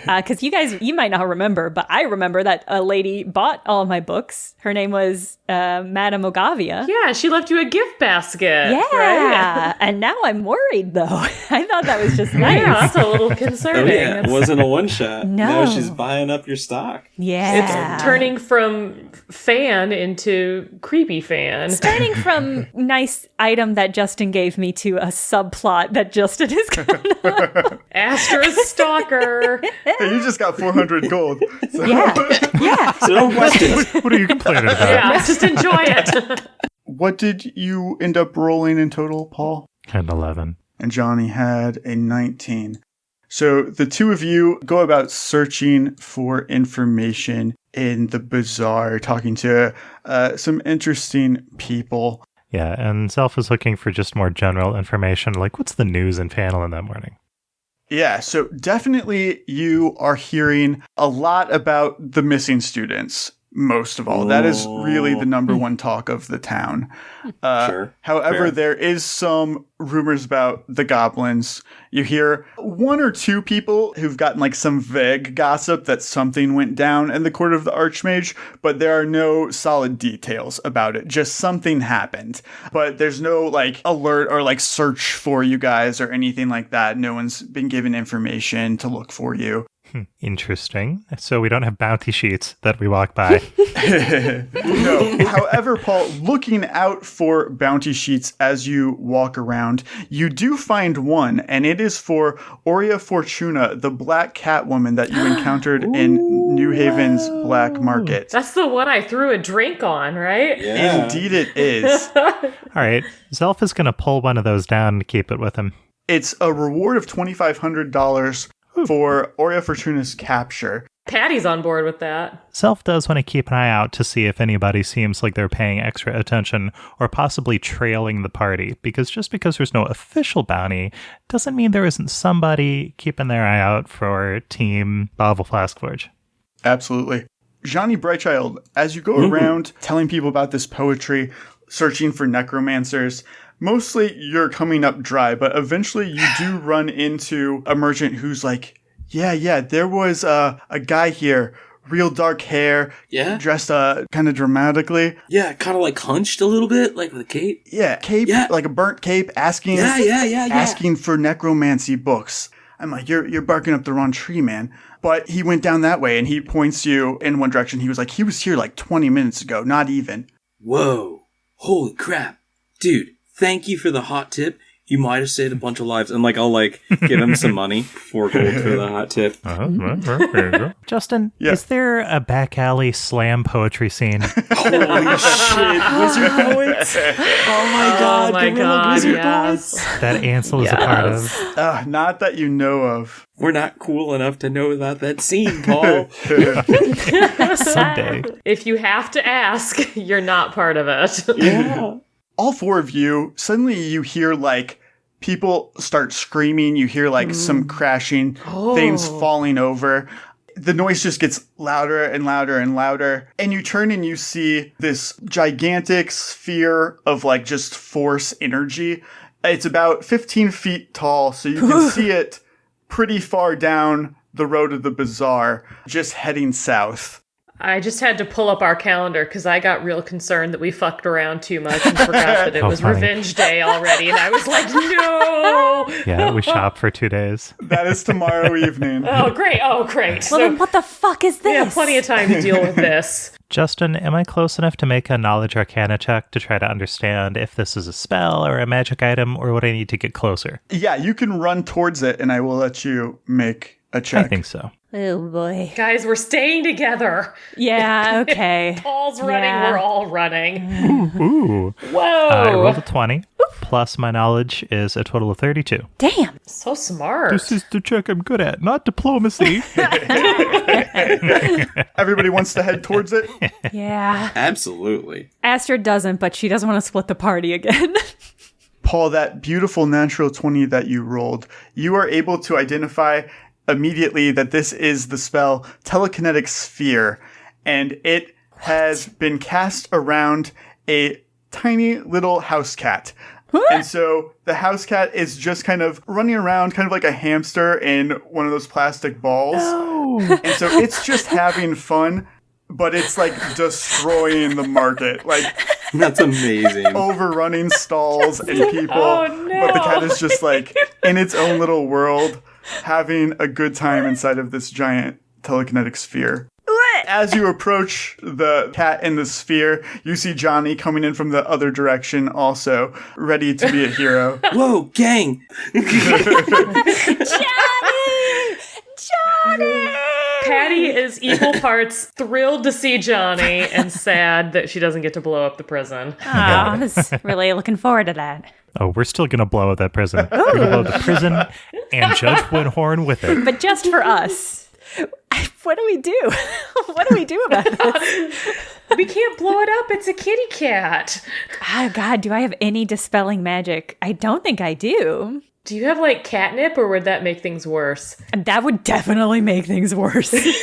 Because you might not remember, but I remember that a lady bought all of my books. Her name was Madame Ogavia. Yeah, she left you a gift basket. Yeah, right? And now I'm worried, though. I thought that was just nice. Yeah, that's a little concerning. Oh, yeah. It wasn't a one-shot. No. Now she's buying up your stock. Yeah. It's turning from fan into creepy fan. Starting from nice item that Justin gave me to a subplot that Justin is gonna... Astra's stalker. Hey, you just got 400 gold. So. Yeah. So no questions. What are you complaining about? Yeah, just enjoy it. What did you end up rolling in total, Paul? An 11. And Johnny had a 19. So the two of you go about searching for information in the bazaar, talking to some interesting people. Yeah, and Zelf is looking for just more general information, like what's the news and panel in that morning? Yeah, so definitely you are hearing a lot about the missing students, most of all. That is really the number one talk of the town. Sure. However, Fair. there is some rumors about the goblins. You hear one or two people who've gotten some vague gossip that something went down in the court of the Archmage, but there are no solid details about it. Just something happened. But there's no alert or search for you guys or anything like that. No one's been given information to look for you. Interesting. So we don't have bounty sheets that we walk by. No. However, Paul, looking out for bounty sheets as you walk around, you do find one, and it is for Aurea Fortuna, the black cat woman that you encountered in New Haven's black market. That's the one I threw a drink on, right? Yeah. Indeed it is. All right. Zelf is going to pull one of those down and keep it with him. It's a reward of $2,500 for Aurea Fortuna's capture. Patty's on board with that. Zelf does want to keep an eye out to see if anybody seems like they're paying extra attention or possibly trailing the party, because just because there's no official bounty doesn't mean there isn't somebody keeping their eye out for Team Bavel Flaskforge. Absolutely. Janni Brightchild, as you go around telling people about this poetry, searching for necromancers, mostly you're coming up dry, but eventually you do run into a merchant who's like, yeah, there was a guy here, real dark hair, dressed kind of dramatically. Yeah, kind of hunched a little bit, with a cape. Yeah, cape, like a burnt cape, asking asking for necromancy books. I'm like, you're barking up the wrong tree, man. But he went down that way, and he points you in one direction. He was like, he was here 20 minutes ago, not even. Whoa. Holy crap. Dude, thank you for the hot tip. You might have saved a bunch of lives. And I'll give him some money, 4 gold for the hot tip. There you go. Justin, is there a back alley slam poetry scene? Holy shit, wizard poets! Oh my god, Oh my Gorilla god, wizard yes. poets! That Ansel is a part of. Not that you know of. We're not cool enough to know about that scene, Paul. Someday. If you have to ask, you're not part of it. Yeah. All 4 of you, suddenly you hear people start screaming. You hear some crashing, things falling over. The noise just gets louder and louder and louder. And you turn and you see this gigantic sphere of like just force energy. It's about 15 feet tall, so you can see it pretty far down the road of the bazaar, just heading south. I just had to pull up our calendar because I got real concerned that we fucked around too much and forgot that it was funny. Revenge Day already. And I was like, no! Yeah, we shop for 2 days. That is tomorrow evening. Oh, great. Oh, great. Well, then what the fuck is this? we have plenty of time to deal with this. Justin, am I close enough to make a knowledge arcana check to try to understand if this is a spell or a magic item, or would I need to get closer? Yeah, you can run towards it, and I will let you make a check. I think so. Oh, boy. Guys, we're staying together. Yeah, okay. Paul's running. Yeah. We're all running. Ooh. Whoa. I rolled a 20, plus my knowledge is a total of 32. Damn. So smart. This is the check I'm good at, not diplomacy. Everybody wants to head towards it? Yeah. Absolutely. Astra doesn't, but she doesn't want to split the party again. Paul, that beautiful natural 20 that you rolled, you are able to identify immediately that this is the spell Telekinetic Sphere, and it has been cast around a tiny little house cat. And so the house cat is just kind of running around, kind of like a hamster in one of those plastic balls. And so it's just having fun, but it's like destroying the market. Like, That's amazing. overrunning stalls and people. Oh, no. But the cat is just like in its own little world, having a good time inside of this giant telekinetic sphere. As you approach the cat in the sphere, you see Janni coming in from the other direction, also ready to be a hero. Whoa, gang! Johnny! Patty is equal parts thrilled to see Johnny and sad that she doesn't get to blow up the prison. Oh, I was really looking forward to that. Oh, we're still going to blow up that prison. We're going to blow up the prison and Judge Woodhorn with it. But just for us. What do we do? What do we do about this? We can't blow it up. It's a kitty cat. Oh, God, do I have any dispelling magic? I don't think I do. Do you have like catnip or would that make things worse? And that would definitely make things worse. It's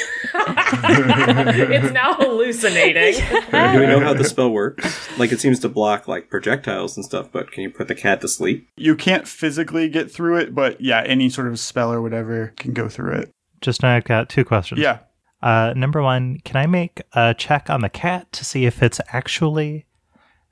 now hallucinating. Do we know how the spell works? Like, it seems to block, like, projectiles and stuff, but can you put the cat to sleep? You can't physically get through it, but yeah, any sort of spell or whatever can go through it. Just now I've got 2 questions. Yeah. Number 1, can I make a check on the cat to see if it's actually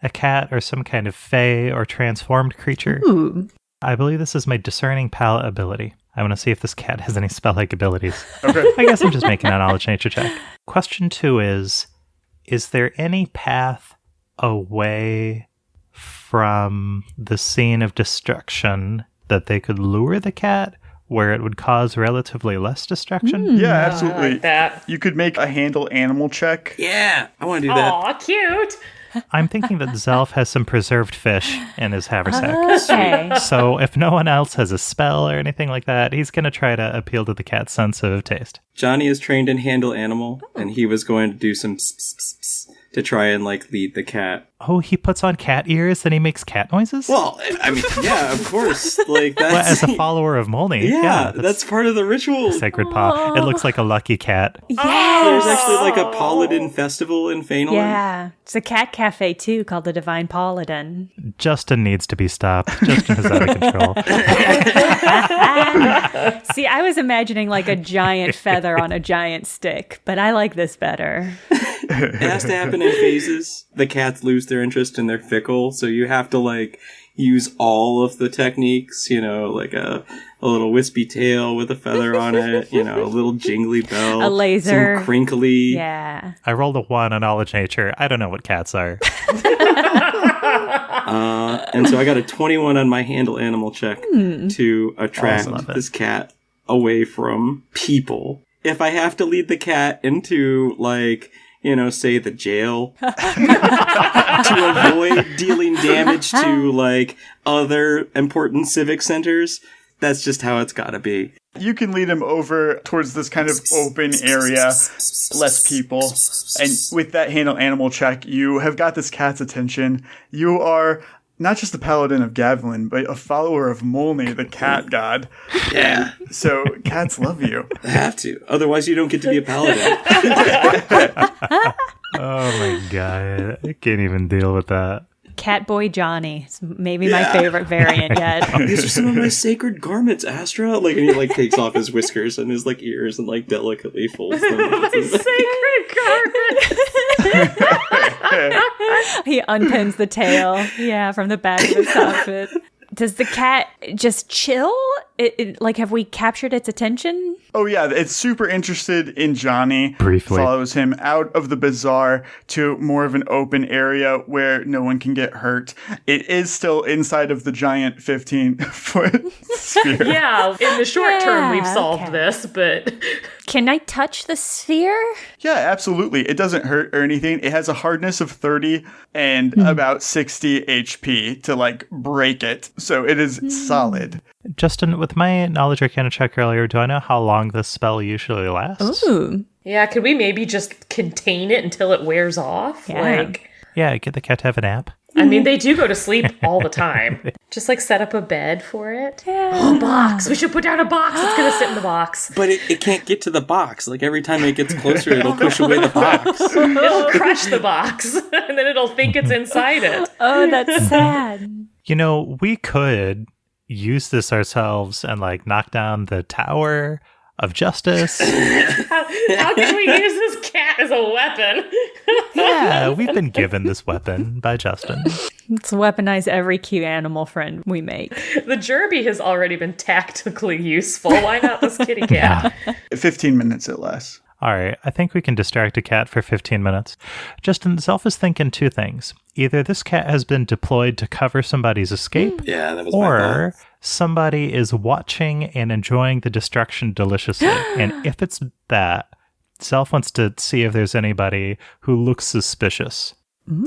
a cat or some kind of fey or transformed creature? Ooh. I believe this is my discerning palate ability. I want to see if this cat has any spell-like abilities. Okay. I guess I'm just making a knowledge nature check. Question 2 is there any path away from the scene of destruction that they could lure the cat where it would cause relatively less destruction? Yeah, absolutely. like that. You could make a handle animal check. Yeah, I want to do that. Aw, cute. I'm thinking that Zelf has some preserved fish in his haversack. Okay. So if no one else has a spell or anything like that, he's going to try to appeal to the cat's sense of taste. Johnny is trained in handle animal, and he was going to do some pss to try and, like, lead the cat. Oh, he puts on cat ears and he makes cat noises? Well, I mean, yeah, of course. Like, that's... Well, as a follower of Molny. yeah, that's part of the ritual. Sacred paw. It looks like a lucky cat. There's actually, like, a Paladin festival in Fainland. Yeah. It's a cat cafe, too, called the Divine Paladin. Justin needs to be stopped. Justin is out of control. See, I was imagining like a giant feather on a giant stick, but I like this better. It has to happen in phases. The cats lose their interest and they're fickle, so you have to, like, use all of the techniques, you know, like a little wispy tail with a feather on it, you know, a little jingly bell. A laser. Some crinkly. Yeah. I rolled a 1 on knowledge nature. I don't know what cats are. And so I got a 21 on my handle animal check to attract Awesome. this cat away from people. If I have to lead the cat into, like, you know, say the jail to avoid dealing damage to, like, other important civic centers, that's just how it's gotta be. You can lead him over towards this kind of open area, less people. And with that handle animal check, you have got this cat's attention. You are not just a paladin of Gavlin, but a follower of Molny, the cat god. Yeah. So cats love you. I have to. Otherwise, you don't get to be a paladin. Oh my god. I can't even deal with that. Catboy Johnny. It's maybe my favorite variant yet. These are some of my sacred garments, Astra. Like, and he like takes off his whiskers and his like ears and like delicately folds them. Sacred garment. He unpins the tail, from the back of his outfit. Does the cat just chill? Like, have we captured its attention? Oh yeah, it's super interested in Johnny. Briefly. Follows him out of the bazaar to more of an open area where no one can get hurt. It is still inside of the giant 15-foot sphere. Yeah, in the short term, we've solved okay. this, but... Can I touch the sphere? Yeah, absolutely. It doesn't hurt or anything. It has a hardness of 30 and about 60 HP to like break it. So it is solid. Justin, with my knowledge arcana check earlier, do I know how long this spell usually lasts? Ooh. Yeah, could we maybe just contain it until it wears off? Yeah. Yeah, get the cat to have a nap. I mean, they do go to sleep all the time. Just like set up a bed for it. Yeah. Oh, box. We should put down a box. It's going to sit in the box. But it can't get to the box. Like, every time it gets closer, it'll push away the box. It'll crush the box, and then it'll think it's inside it. Oh, that's sad. You know, we could use this ourselves and like knock down the Tower of Justice. How can we use this cat as a weapon? Yeah, we've been given this weapon by Justin. Let's weaponize every cute animal friend we make. The Jerby has already been tactically useful. Why not this kitty cat? 15 minutes at less. All right, I think we can distract a cat for 15 minutes. Justin, Zelf is thinking two things. Either this cat has been deployed to cover somebody's escape, Yeah, that was my or thought. somebody is watching and enjoying the destruction deliciously. And if it's that, Zelf wants to see if there's anybody who looks suspicious.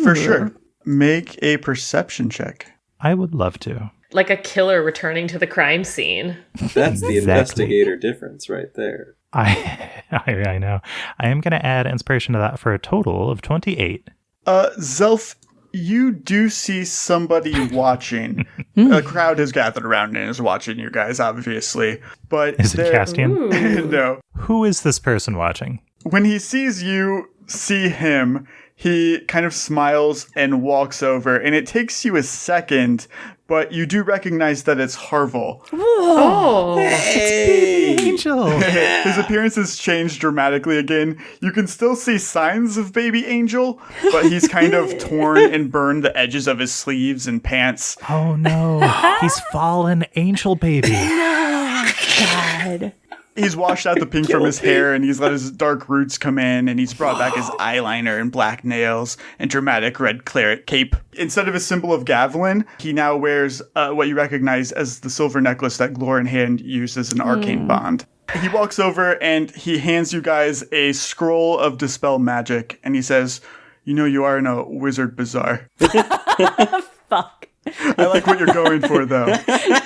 For sure. Make a perception check. I would love to. Like a killer returning to the crime scene. That's the investigator difference right there. I know. I am going to add inspiration to that for a total of 28. Zelf, you do see somebody watching. A crowd has gathered around and is watching you guys, obviously. But Is it Castian? No. Who is this person watching? When he sees you see him, he kind of smiles and walks over, and it takes you a second, but you do recognize that it's Harville. Oh. Hey! Angel! His appearance has changed dramatically again. You can still see signs of baby Angel, but he's kind of torn and burned the edges of his sleeves and pants. Oh no, he's fallen angel baby. God. He's washed out the pink from his hair, and he's let his dark roots come in, and he's brought back his eyeliner and black nails and dramatic red claret cape. Instead of a symbol of Gavlin, he now wears what you recognize as the silver necklace that Glorin Hand used as an arcane bond. He walks over and he hands you guys a scroll of Dispel Magic, and he says, "You know you are in a wizard bazaar." Fuck. I like what you're going for, though.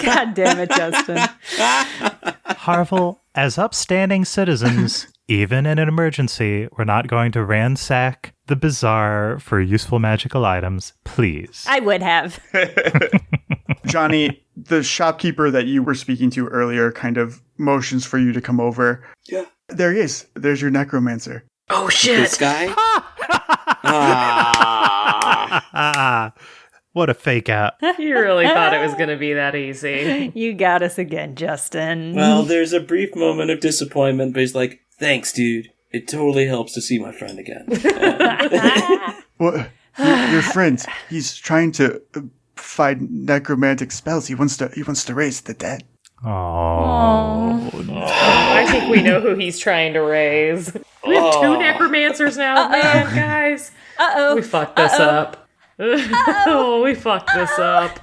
God damn it, Justin. Harville, as upstanding citizens, even in an emergency, we're not going to ransack the bazaar for useful magical items, please. I would have. Johnny, the shopkeeper that you were speaking to earlier kind of motions for you to come over. Yeah. There he is. There's your necromancer. Oh, shit. This guy? Ah. What a fake out. You really thought it was going to be that easy. You got us again, Justin. Well, there's a brief moment of disappointment, but he's like, "Thanks, dude. It totally helps to see my friend again." What? Your friend, he's trying to find necromantic spells. He wants to raise the dead. Oh. I think we know who he's trying to raise. We have two necromancers now, man, guys. Uh-oh. We fucked this up. Oh, we fucked this up.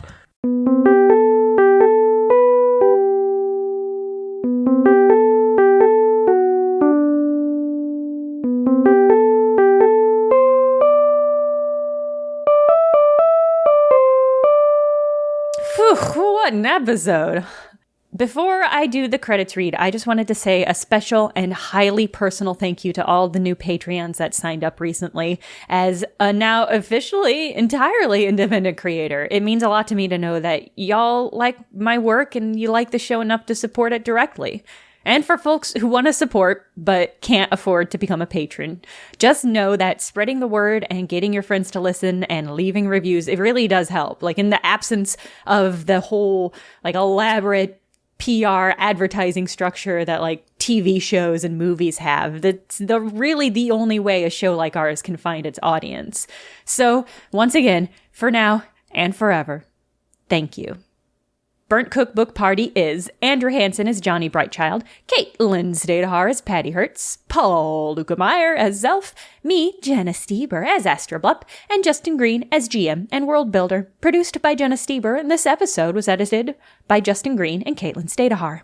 Phew, what an episode. Before I do the credits read, I just wanted to say a special and highly personal thank you to all the new Patreons that signed up recently as a now officially entirely independent creator. It means a lot to me to know that y'all like my work and you like the show enough to support it directly. And for folks who want to support but can't afford to become a patron, just know that spreading the word and getting your friends to listen and leaving reviews, it really does help. Like in the absence of the whole like elaborate PR advertising structure that like TV shows and movies have. That's really the only way a show like ours can find its audience. So once again, for now and forever, thank you. Burnt Cookbook Party is Andrew Hansen as Johnny Brightchild, Caitlin Stayduhar as Patty Hertz, Paul Luetkemeyer as Zelf, me, Jenna Stoeber as Astra Blup, and Justin Green as GM and World Builder. Produced by Jenna Stoeber, and this episode was edited by Justin Green and Caitlin Stayduhar.